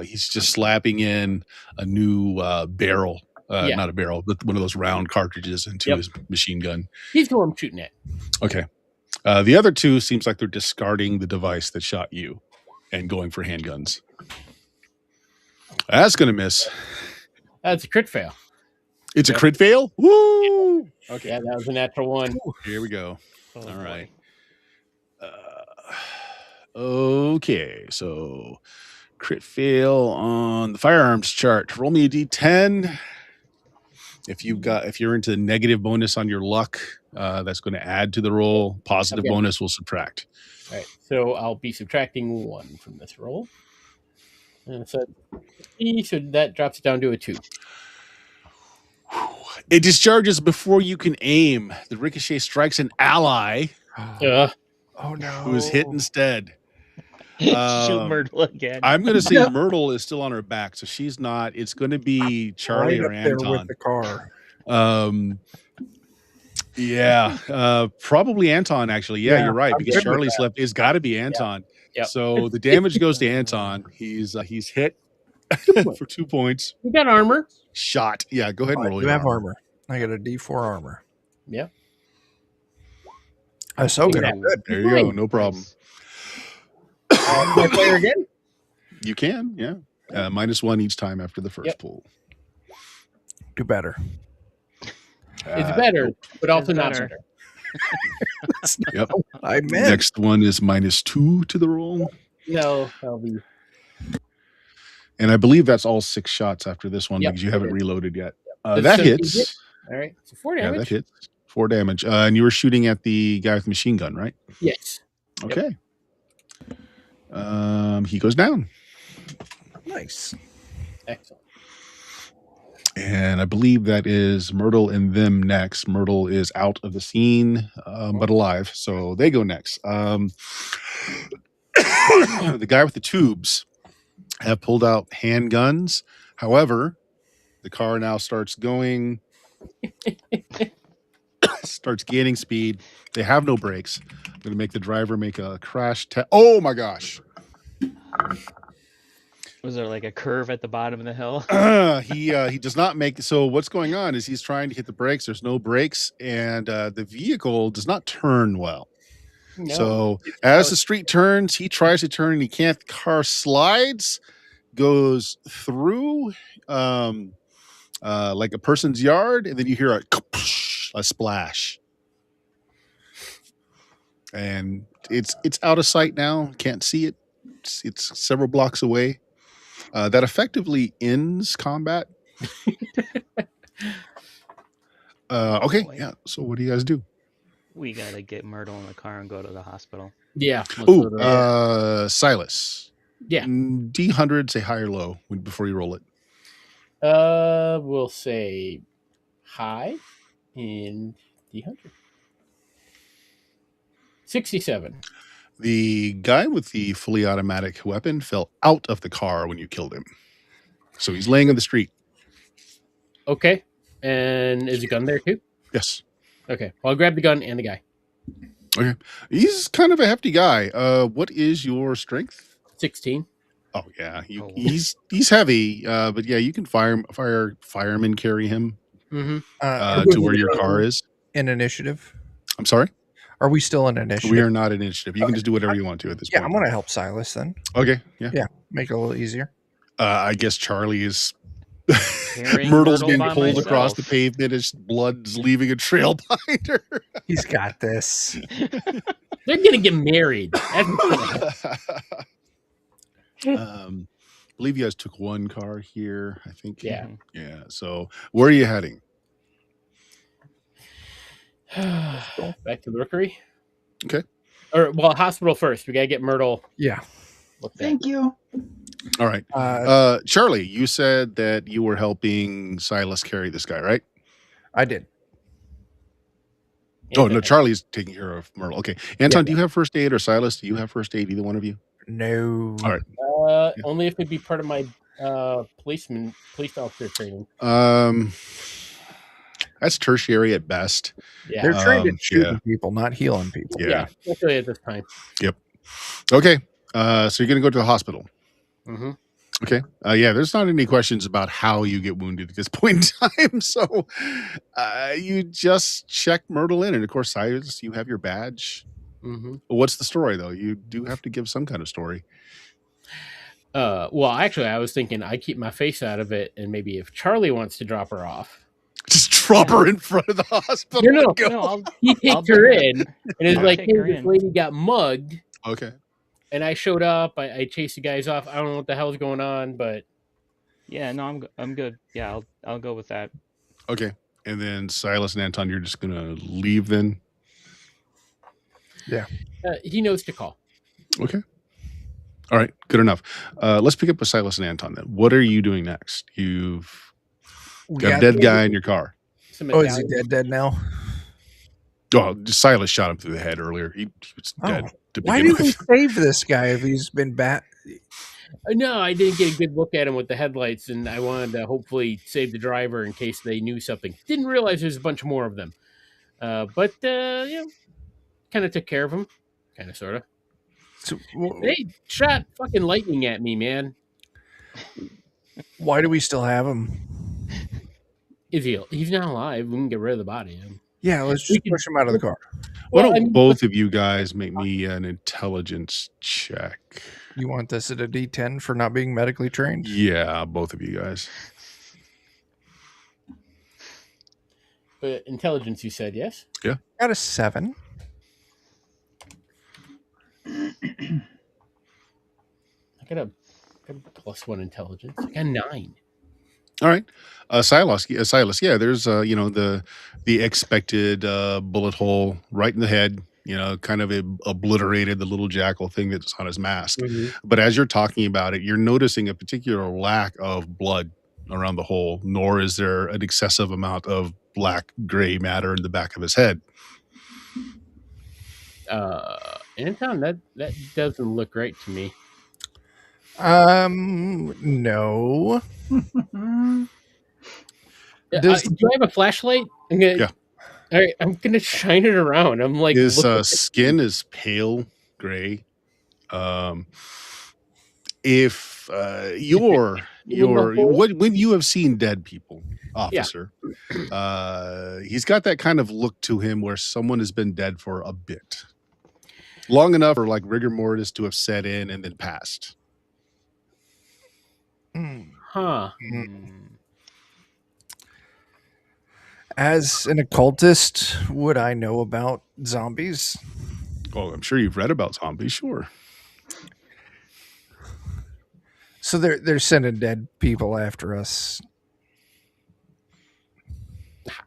he's just slapping in a new barrel. Not a barrel, but one of those round cartridges into his machine gun. He's the one I'm shooting at. Okay. The other two seems like they're discarding the device that shot you and going for handguns. That's going to miss. That's a crit fail. It's a crit fail? Woo! Okay, yeah, that was a natural one. Here we go. All right. Okay, so crit fail on the firearms chart. Roll me a D10. If you're into negative bonus on your luck, that's going to add to the roll. Positive bonus will subtract. All right, so I'll be subtracting 1 from this roll. So that drops it down to a 2. It discharges before you can aim. The ricochet strikes an ally. Oh no! Who is hit instead. Shoot Myrtle again. I'm going to say Myrtle is still on her back, so she's not. It's going to be Charlie or Anton with the car. Yeah, probably Anton, actually. Yeah, Yeah, you're right, I'm because good with Charlie's left. It's got to be Anton. Yep. So the damage goes to Anton. He's hit 2 points. for 2 points. You got armor. Shot. Yeah, go ahead and roll You your have armor. armor. I got a D4 armor. Yeah. So good. Yeah. I'm good. There you go. No problem. Nice. Can I play her again? You can, yeah. -1 each time after the first Yep. pull. Do better. It's better, Nope. but also It's not better. better. That's not Yep. what I meant. Next one is -2 to the roll. No, that'll be. And I believe that's all 6 shots after this one, Yep, because you it haven't is. reloaded yet. Does That 17 hits. hit? All right. So 4 Yeah, damage. that hits. 4 damage. And you were shooting at the guy with the machine gun, right? Yes. Okay. He goes down. Nice. Excellent. And I believe that is Myrtle and them next. Myrtle is out of the scene, but alive. So they go next. The guy with the tubes have pulled out handguns. However, the car now starts going, starts gaining speed. They have no brakes. I'm going to make the driver make a crash test. Oh my gosh. Was there like a curve at the bottom of the hill? He does not make. So what's going on is he's trying to hit the brakes. There's no brakes, and the vehicle does not turn well. No. So as the street turns, he tries to turn and he can't. The car slides, goes through like a person's yard, and then you hear a splash. And it's out of sight now. Can't see it. It's several blocks away. That effectively ends combat. Okay, boy. yeah. So what do you guys do? We gotta get Myrtle in the car and go to the hospital. Yeah. let's Oh, go to that. Silas. Yeah. D100, say high or low before you roll it. We'll say high and D100. 67. The guy with the fully automatic weapon fell out of the car when you killed him. So he's laying in the street. Okay. And is the gun there too? Yes. Okay. Well, I'll grab the gun and the guy. Okay. He's kind of a hefty guy. What is your strength? 16. Oh yeah, Oh. he's heavy. But yeah, you can fireman carry him Mm-hmm. to where your car is. In initiative. I'm sorry. Are we still in initiative? We are not in initiative. You can just do whatever you want to at this Yeah, point. I'm going to help Silas then. Okay. Yeah. Yeah. Make it a little easier. I guess Charlie is. Carrying Myrtle's Myrtle being by pulled across myself. the pavement. His blood's leaving a trail behind her. He's got this. They're going to get married. That's what's gonna happen. I believe you guys took one car here. I think. Yeah. Yeah. So where are you heading? Back to the rookery. Okay. Or, well, hospital first. We got to get Myrtle Yeah. looked at. Thank you. All right. Charlie, you said that you were helping Silas carry this guy, right? I did. Oh no, Charlie's taking care of Myrtle. Okay. Anton, Yeah. do you have first aid, or Silas, do you have first aid? Either one of you? No. All right. Only if it'd be part of my police officer training. That's tertiary at best. Yeah. They're trained at shooting yeah. people, not healing people. Yeah. Especially at this time. Okay. So you're gonna go to the hospital. Mm-hmm. Okay. Yeah, there's not any questions about how you get wounded at this point in time. So you just check Myrtle in. And of course, Cyrus, you have your badge. Mm-hmm. What's the story, though? You do have to give some kind of story. Well, actually, I was thinking I keep my face out of it, and maybe if Charlie wants to drop her off, Just drop her in front of the hospital. No, and go. No, he I'll takes her bring in, and is I'll like, take "Hey, her this in." lady got mugged, Okay. and I showed up. I chased the guys off. I don't know what the hell's going on, but Yeah, no, I'm good. Yeah, I'll go with that. Okay. And then Silas and Anton, you're just gonna leave then. he knows to call." Okay. All right. Good enough. Let's pick up with Silas and Anton then. What are you doing next? You've We got a got- dead guy in your car. Some Oh, is he Italian- dead now? Oh, Silas shot him through the head earlier. He was Oh. dead to Why begin did we with. save this guy if he's been bad? No, I didn't get a good look at him with the headlights, and I wanted to hopefully save the driver in case they knew something. Didn't realize there's a bunch more of them. But kind of took care of him, kind of, sort of. So, They shot fucking lightning at me, man. why do we still have him? He's not alive. We can get rid of the body. Yeah, let's just push him out of the car. Why don't both of you guys make me an intelligence check? You want this at a D10 for not being medically trained? Yeah, both of you guys. But intelligence, you said, yes? Yeah. Got a 7. I got a +1 intelligence. I got 9. All right, Silas. Yeah, there's the expected bullet hole right in the head. Kind of obliterated the little jackal thing that's on his mask. Mhm. But as you're talking about it, you're noticing a particular lack of blood around the hole. Nor is there an excessive amount of black gray matter in the back of his head. Anton, that doesn't look right to me. No. Do I have a flashlight? Yeah. All right, I'm gonna shine it around. I'm like, His look at skin is pale gray. If when you have seen dead people, officer, he's got that kind of look to him where someone has been dead for a bit, long enough for like rigor mortis to have set in and then passed. Huh. As an occultist, would I know about zombies? Oh, I'm sure you've read about zombies, sure. So they're sending dead people after us.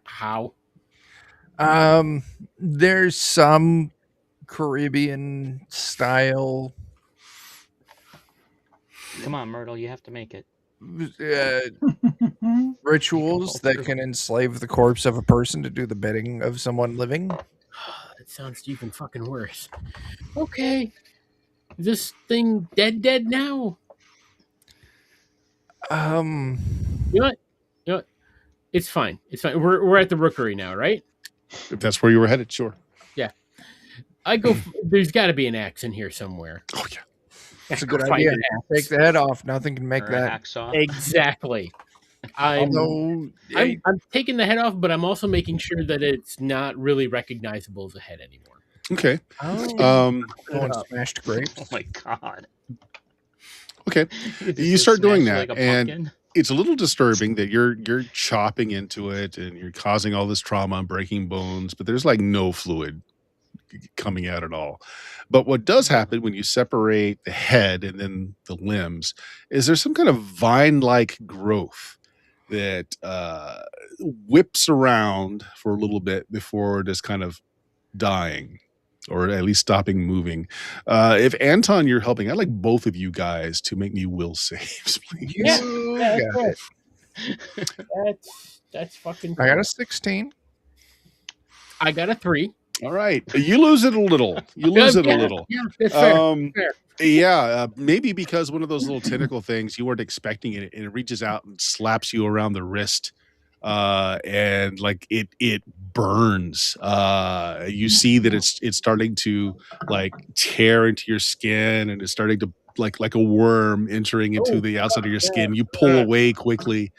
How? There's some Caribbean style Come on, Myrtle, you have to make it. rituals that can enslave the corpse of a person to do the bidding of someone living. That sounds even fucking worse. Okay. Is this thing dead now? You know what? It's fine. It's fine. We're at the Rookery now, right? If that's where you were headed, sure. Yeah. There's got to be an axe in here somewhere. Oh yeah. That's a good Find idea. an axe. Take the head off. Nothing can make Or a that. hacksaw. Exactly. Although, I'm taking the head off, but I'm also making sure that it's not really recognizable as a head anymore. Okay. going smashed grapes. Oh my god. Okay. It's You just start doing smashed that, like a and pumpkin. it's a little disturbing that you're chopping into it and you're causing all this trauma and breaking bones, but there's like no fluid coming out at all. But what does happen when you separate the head and then the limbs is there's some kind of vine-like growth that whips around for a little bit before just kind of dying, or at least stopping moving. If Anton, you're helping, I'd like both of you guys to make me will saves, please. Yeah. You got it. That's fucking. I got a 16. I got a 3. All right. You lose it a little. You lose it a little. Yeah, that's fair. Fair. Yeah, maybe because one of those little tentacle things, you weren't expecting it, and it reaches out and slaps you around the wrist, and like it burns. You see that it's starting to like tear into your skin, and it's starting to like a worm entering into the outside of your skin. You pull away quickly.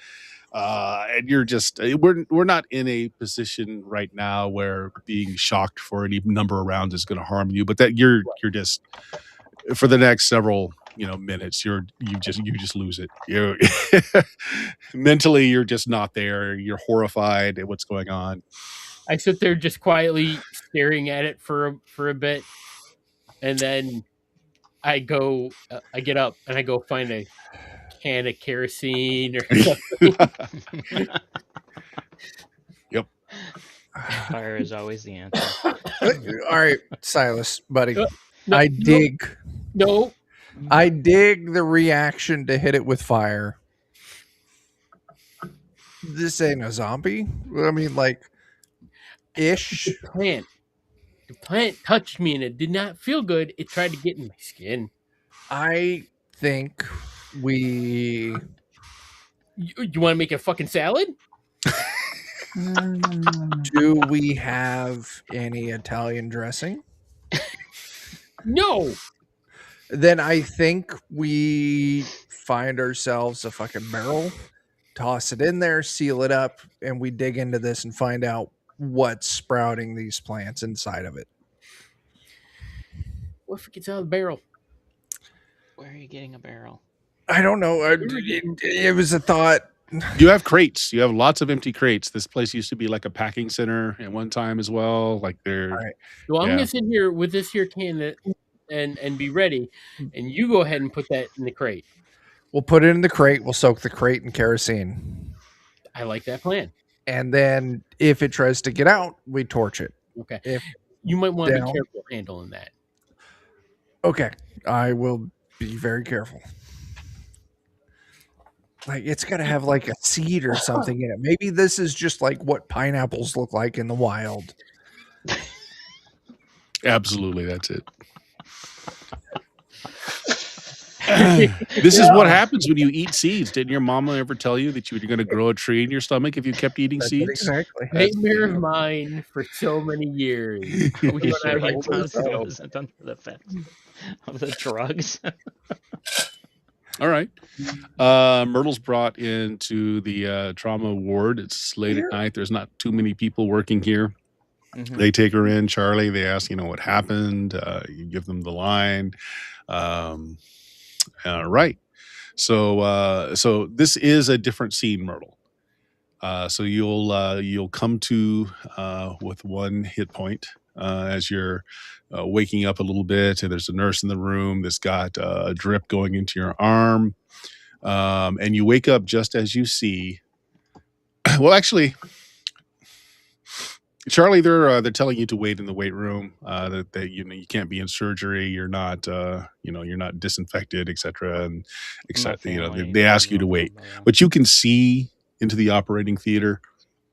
And you're just we're not in a position right now where being shocked for any number of rounds is going to harm you, but that you're just for the next several minutes you just lose it. You mentally you're just not there. You're horrified at what's going on. I sit there just quietly staring at it for a bit, and then I get up and I go find a can of kerosene or something. Yep. Fire is always the answer. All right, Silas, buddy. No, I dig No. the reaction to hit it with fire. This ain't a zombie. I mean, like, ish. The plant touched me and it did not feel good. It tried to get in my skin. I think we. You want to make a fucking salad? Do we have any Italian dressing? No. Then I think we find ourselves a fucking barrel, toss it in there, seal it up, and we dig into this and find out what's sprouting these plants inside of it. What if it gets out of the barrel? Where are you getting a barrel? I don't know. It was a thought. You have crates. You have lots of empty crates. This place used to be like a packing center at one time as well. Like they're All right. Well, I'm Yeah. gonna sit here with this here can and be ready, and you go ahead and put that in the crate. We'll put it in the crate. We'll soak the crate in kerosene. I like that plan. And then if it tries to get out, we torch it. Okay. If You might want to be down. careful handling that. Okay. I will be very careful. Like it's got to have like a seed or something in it. Maybe this is just like what pineapples look like in the wild. absolutely that's it. This is what happens when you eat seeds. Didn't your mama ever tell you that you were going to grow a tree in your stomach if you kept eating That's it seeds? exactly. Nightmare of mine for so many years. We When I sure was it older, wasn't under the effects of the drugs. All right. Myrtle's brought into the trauma ward. It's late at night. There's not too many people working here. Mhm. They take her in. Charlie, they ask, what happened. You give them the line. Right. So this is a different scene, Myrtle. So you'll come to with 1 hit point as you're waking up a little bit, and there's a nurse in the room that's got a drip going into your arm, and you wake up just as you see. Well, actually, Charlie, they're telling you to wait in the weight room. That you can't be in surgery. You're not you're not disinfected, etc. And except they ask you to wait, but you can see into the operating theater.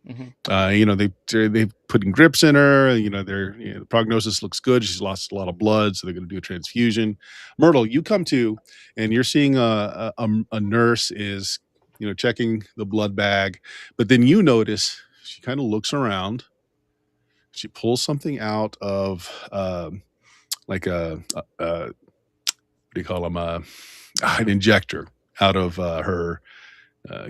They've put in grips in her. The prognosis looks good. She's lost a lot of blood, so they're going to do a transfusion. Myrtle, you come to, and you're seeing a nurse is checking the blood bag, but then you notice she kind of looks around. She pulls something out of like what do you call them? An injector out of her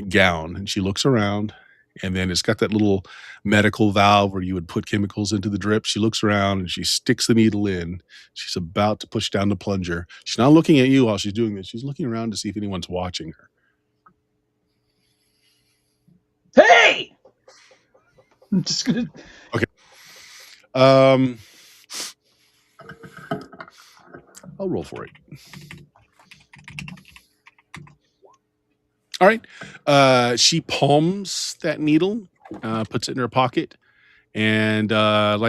gown, and she looks around, and then it's got that little medical valve where you would put chemicals into the drip. She looks around and she sticks the needle in. She's about to push down the plunger. She's not looking at you while she's doing this. She's looking around to see if anyone's watching her. Hey! I'm just gonna. I'll roll for it. All right. She palms that needle, puts it in her pocket, and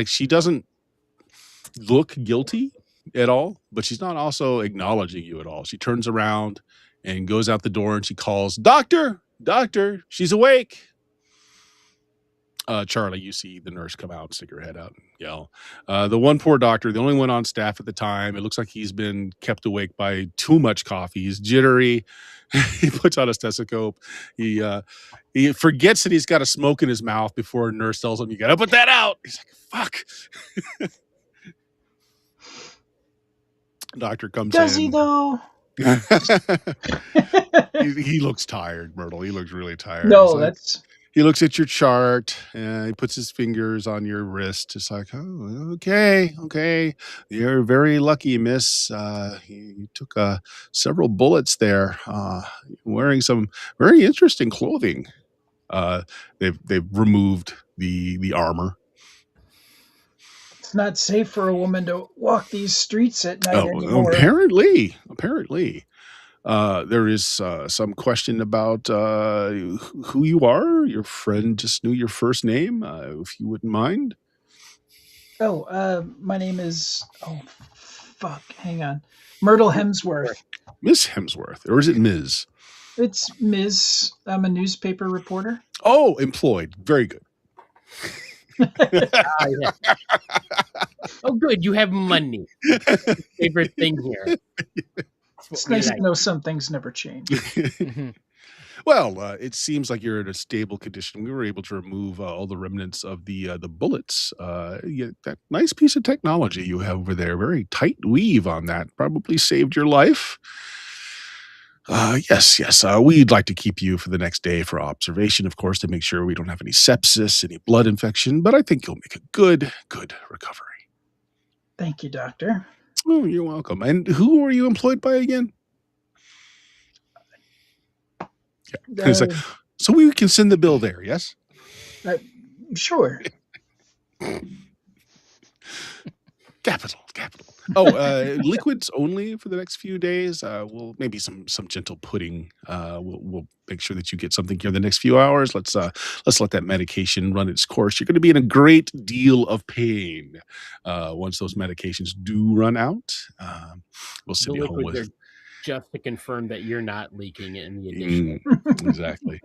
she doesn't look guilty at all, but she's not also acknowledging you at all. She turns around and goes out the door, and she calls, "Doctor, doctor, she's awake." Charlie, you see the nurse come out, stick her head out, and yell. The one poor doctor, the only one on staff at the time, it looks like he's been kept awake by too much coffee. He's jittery. He puts on a stethoscope. He forgets that he's got a smoke in his mouth before a nurse tells him, "You got to put that out." He's like, "Fuck." Doctor comes in. Does he though? He looks tired, Myrtle. He looks really tired. No, that's. He looks at your chart and he puts his fingers on your wrist. It's like, "Oh, okay. You're very lucky, miss. You took several bullets there. Wearing some very interesting clothing." They've removed the armor. It's not safe for a woman to walk these streets at night anymore. Apparently. There is some question about who you are. Your friend just knew your first name, if you wouldn't mind. Oh, my name is. Oh, fuck. Hang on. Myrtle Hemsworth. Miss Hemsworth, or is it Ms.? It's Ms. I'm a newspaper reporter. Oh, employed. Very good. Yeah. Oh, good. You have money. Favorite thing here. It's nice to know some things never change. Well, it seems like you're in a stable condition. We were able to remove all the remnants of the bullets. Yeah, that nice piece of technology you have over there, very tight weave on that, probably saved your life. Yes, yes. We'd like to keep you for the next day for observation, of course, to make sure we don't have any sepsis, any blood infection. But I think you'll make a good recovery. Thank you, Doctor. Oh, you're welcome. And who are you employed by again? Yeah. It's like, so we can send the bill there, yes? Sure. Capital. Oh, liquids only for the next few days. We'll maybe some gentle pudding. We'll make sure that you get something here in the next few hours. Let's let that medication run its course. You're going to be in a great deal of pain once those medications do run out. We'll send The you home liquids with are just to confirm that you're not leaking in the additional. exactly.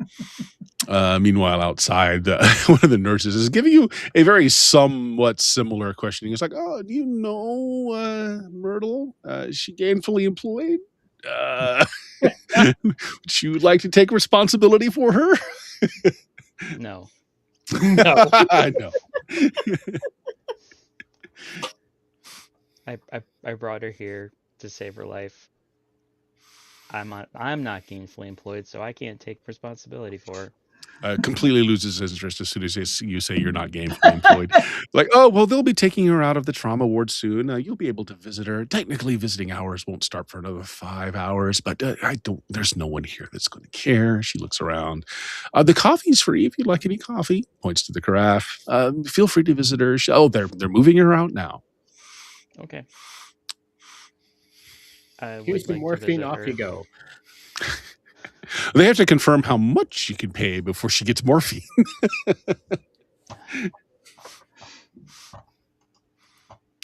Meanwhile, outside, one of the nurses is giving you a very somewhat similar questioning. It's like, "Oh, do you know Myrtle? Is she gainfully employed? Would you like to take responsibility for her?" No. No. No. I brought her here to save her life. I'm not gainfully employed, so I can't take responsibility for her. Completely loses his interest as soon as you say you're not gainfully employed. Like, oh, well, they'll be taking her out of the trauma ward soon. You'll be able to visit her. Technically, visiting hours won't start for another 5 hours, but there's no one here that's going to care. She looks around. The coffee's free if you'd like any coffee. Points to the carafe. Feel free to visit her. They're moving her out now. Okay. Here's some morphine, off you go. They have to confirm how much she can pay before she gets morphine.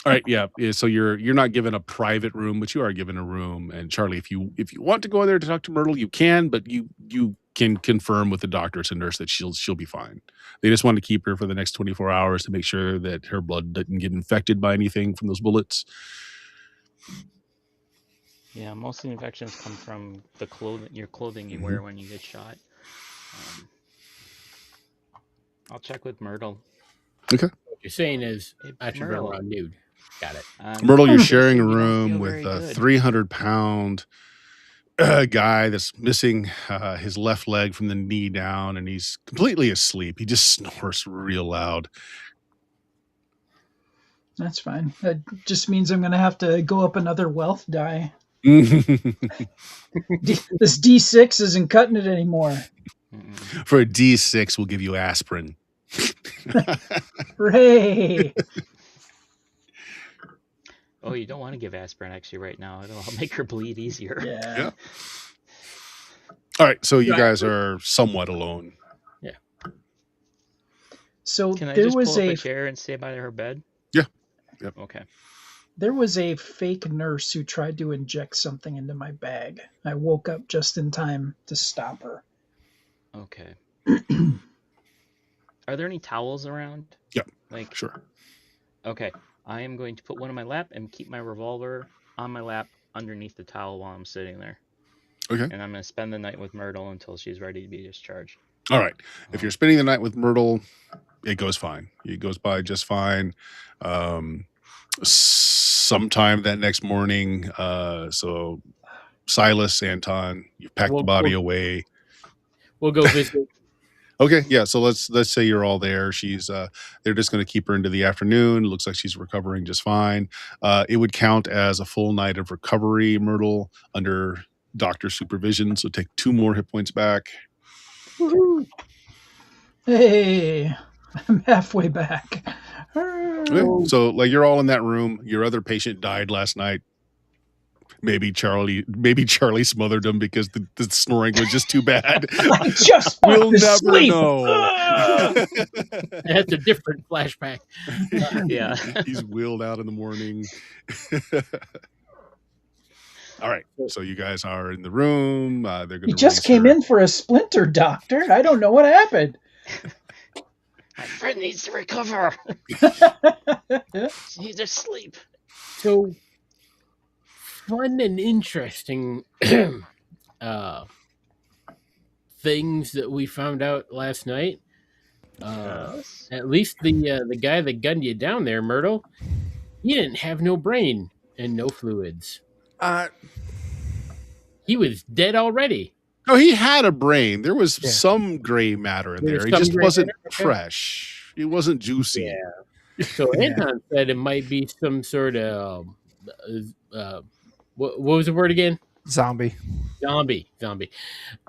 All right, yeah. So you're not given a private room, but you are given a room. And Charlie, if you want to go in there to talk to Myrtle, you can, but you can confirm with the doctor and nurse that she'll be fine. They just want to keep her for the next 24 hours to make sure that her blood doesn't get infected by anything from those bullets. Yeah, most of the infections come from your clothing you wear when you get shot. I'll check with Myrtle. Okay. What you're saying is I should Myrtle. run around nude. Got it. Myrtle, you're sharing a You don't room feel with very a good. 300-pound guy that's missing his left leg from the knee down, and he's completely asleep. He just snores real loud. That's fine. That just means I'm going to have to go up another wealth die. For This D6 isn't cutting it anymore. a D6, we'll give you aspirin. Hooray! Oh, you don't want to give aspirin actually right now. It'll make her bleed easier. Yeah. All right, so you guys are somewhat alone. Yeah. So Can I there just was pull up a a chair and stay by her bed? Yeah. Yep. Okay. there was a fake nurse who tried to inject something into my bag. I woke up just in time to stop her. Okay. Are there any towels around? Yeah. Like, Sure. okay. I am going to put one in my lap and keep my revolver on my lap underneath the towel while I'm sitting there. Okay. And I'm going to spend the night with Myrtle until she's ready to be discharged. All right. If you're spending the night with Myrtle, it goes fine. It goes by just fine. Sometime that next morning, so Silas, Anton, you've packed the body away. We'll go visit. Okay, yeah. So let's say you're all there. They're just going to keep her into the afternoon. Looks like she's recovering just fine. It would count as a full night of recovery, Myrtle, under doctor supervision. So take 2 more hit points back. Woohoo! Hey, I'm halfway back. Okay, so like you're all in that room. Your other patient died last night. Maybe Charlie smothered him because the snoring was just too bad. I just We'll never sleep. know. That's a different flashback. Yeah. He's wheeled out in the morning. All right. So you guys are in the room. They're going to. He just came in for a splinter, doctor. I don't know what happened. My friend needs to recover. She needs to sleep. So fun and interesting things that we found out last night. Yes. At least the guy that gunned you down there, Myrtle, he didn't have no brain and no fluids. Uh, He was dead already. No, he had a brain. There was Yeah. some gray matter in There there. was It some just gray wasn't matter? Okay. fresh. It wasn't juicy. Yeah. So Yeah. Anton said it might be some sort of what was the word again? zombie. Zombie.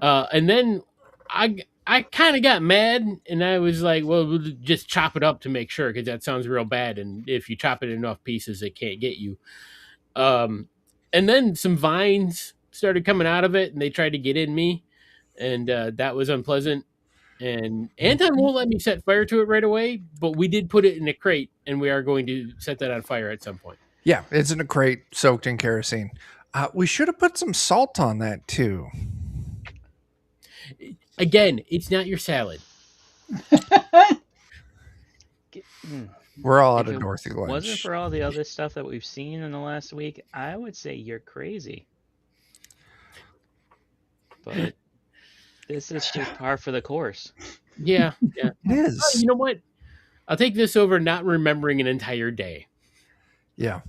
And then I kind of got mad, and I was like, well, we'll just chop it up to make sure, because that sounds real bad. And if you chop it in enough pieces, it can't get you. And then some vines started coming out of it, and they tried to get in me, and that was unpleasant. And Anton won't let me set fire to it right away, but we did put it in a crate, and we are going to set that on fire at some point. Yeah, it's in a crate soaked in kerosene. We should have put some salt on that too. Again, it's not your salad. We're all If out of it Dorothy lunch. Wasn't for all the other stuff that we've seen in the last week, I would say you're crazy. But this is just par for the course. Yeah. It is. You know what? I'll take this over not remembering an entire day. Yeah.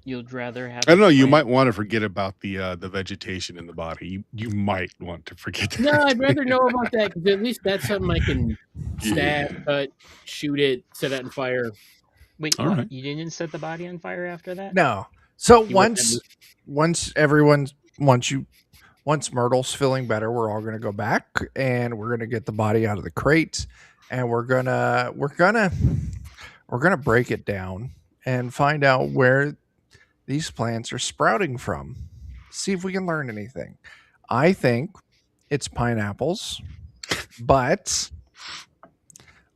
You'd rather have. I don't know. You plan- might want to forget about the vegetation in the body. You might want to forget that. No, I'd rather know about that, because at least that's something I can stab, cut, shoot it, set it on fire. Wait, All right. you didn't set the body on fire after that? No. So You once Myrtle's feeling better, we're all gonna go back and we're gonna get the body out of the crate, and we're gonna break it down and find out where these plants are sprouting from. See if we can learn anything. I think it's pineapples, but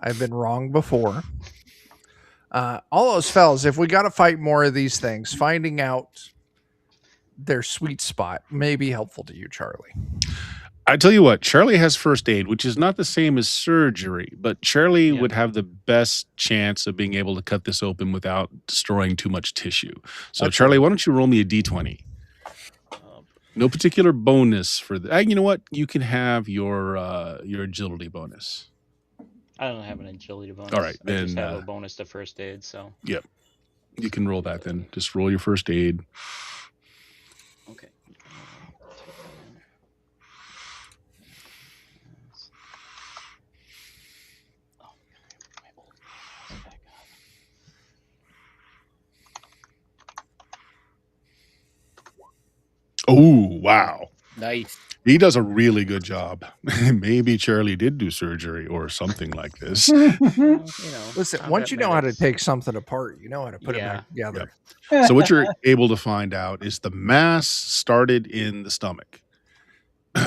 I've been wrong before. All those fellas, if we got to fight more of these things, finding out their sweet spot may be helpful to you, Charlie. I tell you what, Charlie has first aid, which is not the same as surgery, but Charlie Yeah. would have the best chance of being able to cut this open without destroying too much tissue. So, That's Charlie, why don't you roll me a d20? Oh, No particular bonus for the. You know what? You can have your agility bonus. I don't have an agility bonus. All right, I just then, have a bonus to first aid, so. You can roll that then. Just roll your first aid. Okay. Oh, wow. Nice. He does a really good job. Maybe Charlie did do surgery or something like this. Listen, once you know how to take something apart, you know how to put it back together. So what you're able to find out is the mass started in the stomach,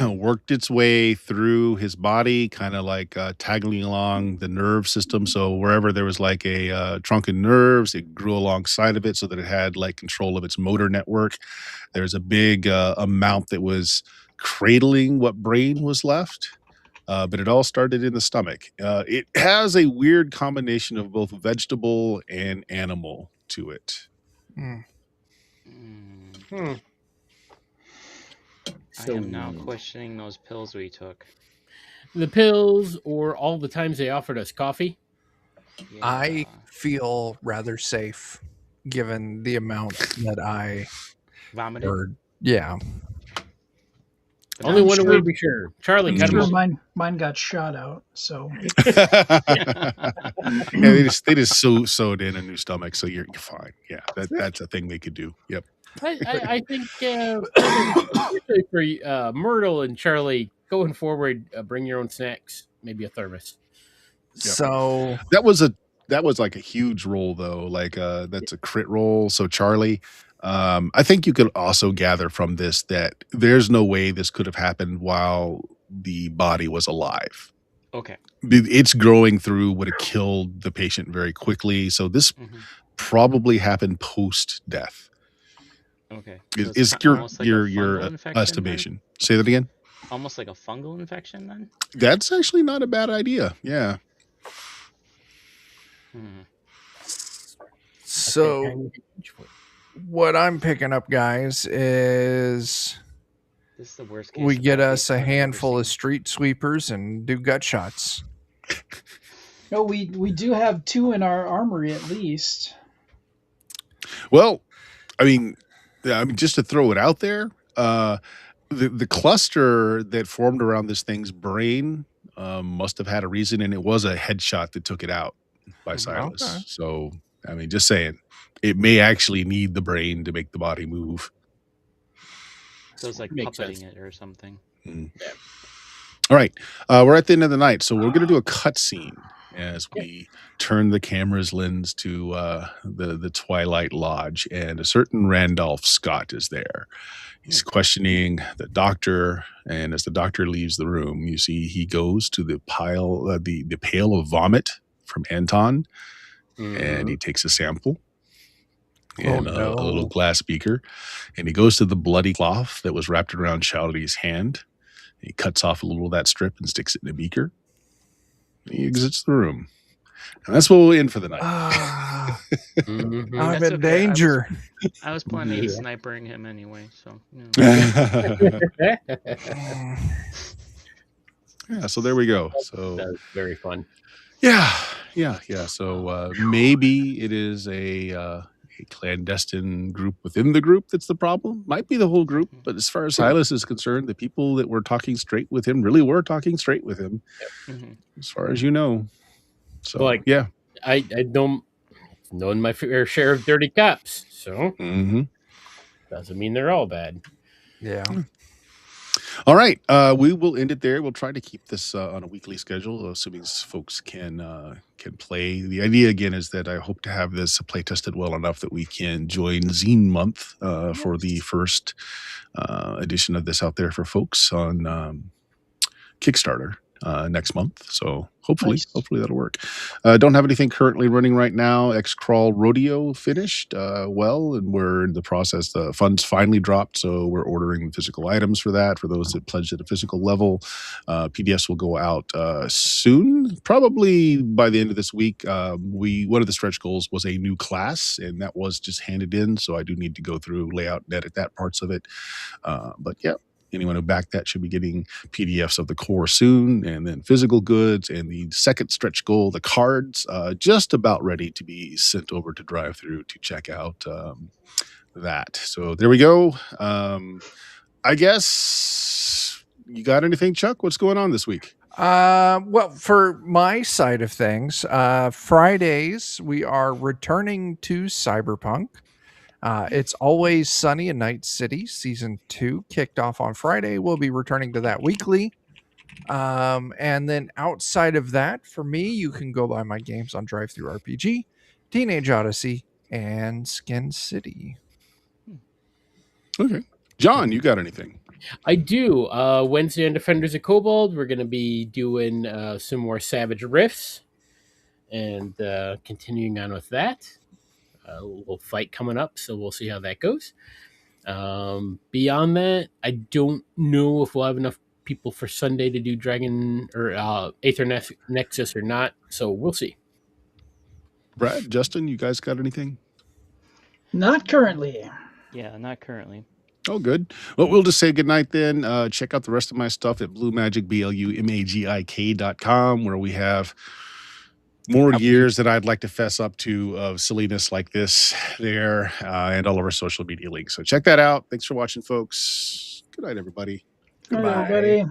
worked its way through his body, kind of like tagging along the nerve system. So wherever there was like a trunk of nerves, it grew alongside of it so that it had like control of its motor network. There's a big amount that was cradling what brain was left. But it all started in the stomach. It has a weird combination of both vegetable and animal to it. Mm. I am now questioning those pills we took. The pills, or all the times they offered us coffee. Yeah. I feel rather safe given the amount that I vomited. heard. Yeah. But Only I'm one sure- way to be sure. Charlie, cut him Sure, open. mine got shot out, so Yeah, they just sewed in a new stomach, so you're fine. Yeah, that's a thing they could do. Yep. I think for Myrtle and Charlie going forward, bring your own snacks, maybe a thermos. So That was like a huge roll though. Like that's a crit roll. So Charlie, I think you could also gather from this that there's no way this could have happened while the body was alive. Okay. It's growing through would have killed the patient very quickly. So this Mhm. probably happened post death. Okay. Is, So it's is ki- your almost like a your fungal infection then? estimation? Say that again. Almost like a fungal infection then? That's actually not a bad idea. Yeah. Hmm. so what I'm picking up, guys, is This is the worst case. We get about us a Bigfoot I've ever handful of seen. street sweepers and do gut shots. No, we do have 2 in our armory at least. Well, I mean, just to throw it out there, the cluster that formed around this thing's brain must have had a reason, and it was a headshot that took it out by Silas. Okay. So, I mean, just saying, it may actually need the brain to make the body move. So it's like Makes puppeting sense. it or something. All right, we're at the end of the night, so we're going to do a cut scene as we turn the camera's lens to the Twilight Lodge, and a certain Randolph Scott is there. He's questioning the doctor, and as the doctor leaves the room, you see he goes to the pail of vomit from Anton, and he takes a sample in a little glass beaker, and he goes to the bloody cloth that was wrapped around Chowdy's hand. He cuts off a little of that strip and sticks it in a beaker. He exits the room. And that's what we'll end for the night. I'm That's in okay. danger. I was planning on Yeah. snipering him anyway, so Yeah, so there we go. So That was very fun. yeah. So maybe it is a clandestine group within the group that's the problem. Might be the whole group, but as far as Silas is concerned, the people that were talking straight with him really were talking straight with him, as far as you know. So Like, yeah, I don't known my fair share of dirty cops, so doesn't mean they're all bad. Yeah. All right, we will end it there. We'll try to keep this on a weekly schedule, assuming folks can play. The idea again is that I hope to have this play tested well enough that we can join Zine Month for the first edition of this out there for folks on Kickstarter next month. So hopefully that'll work. Don't have anything currently running right now. X-Crawl Rodeo finished well, and we're in the process. The funds finally dropped, so we're ordering physical items for that. For those that pledged at a physical level, PDFs will go out soon, probably by the end of this week. One of the stretch goals was a new class, and that was just handed in, so I do need to go through, layout, and edit that parts of it. But yeah. Anyone who backed that should be getting PDFs of the core soon, and then physical goods, and the second stretch goal, the cards, just about ready to be sent over to drive through to check out that. So there we go. I guess you got anything, Chuck? What's going on this week? Well, for my side of things, Fridays we are returning to Cyberpunk. It's Always Sunny in Night City Season 2 kicked off on Friday. We'll be returning to that weekly. And then outside of that, for me, you can go buy my games on DriveThruRPG, Teenage Odyssey, and Skin City. Okay. John, you got anything? I do. Wednesday on Defenders of Cobalt, we're going to be doing some more Savage Riffs and continuing on with that. A little fight coming up, so we'll see how that goes. Beyond that, I don't know if we'll have enough people for Sunday to do Dragon or Aether Nexus or not, so we'll see. Brad, Justin, you guys got anything? Not currently. Yeah, not currently. Oh, good. Well, we'll just say goodnight then. Check out the rest of my stuff at BlueMagic, BLUMAGIK.com, where we have more years that I'd like to fess up to of silliness like this there, and all of our social media links. So check that out. Thanks for watching, folks. Good night, everybody. Goodbye, everybody.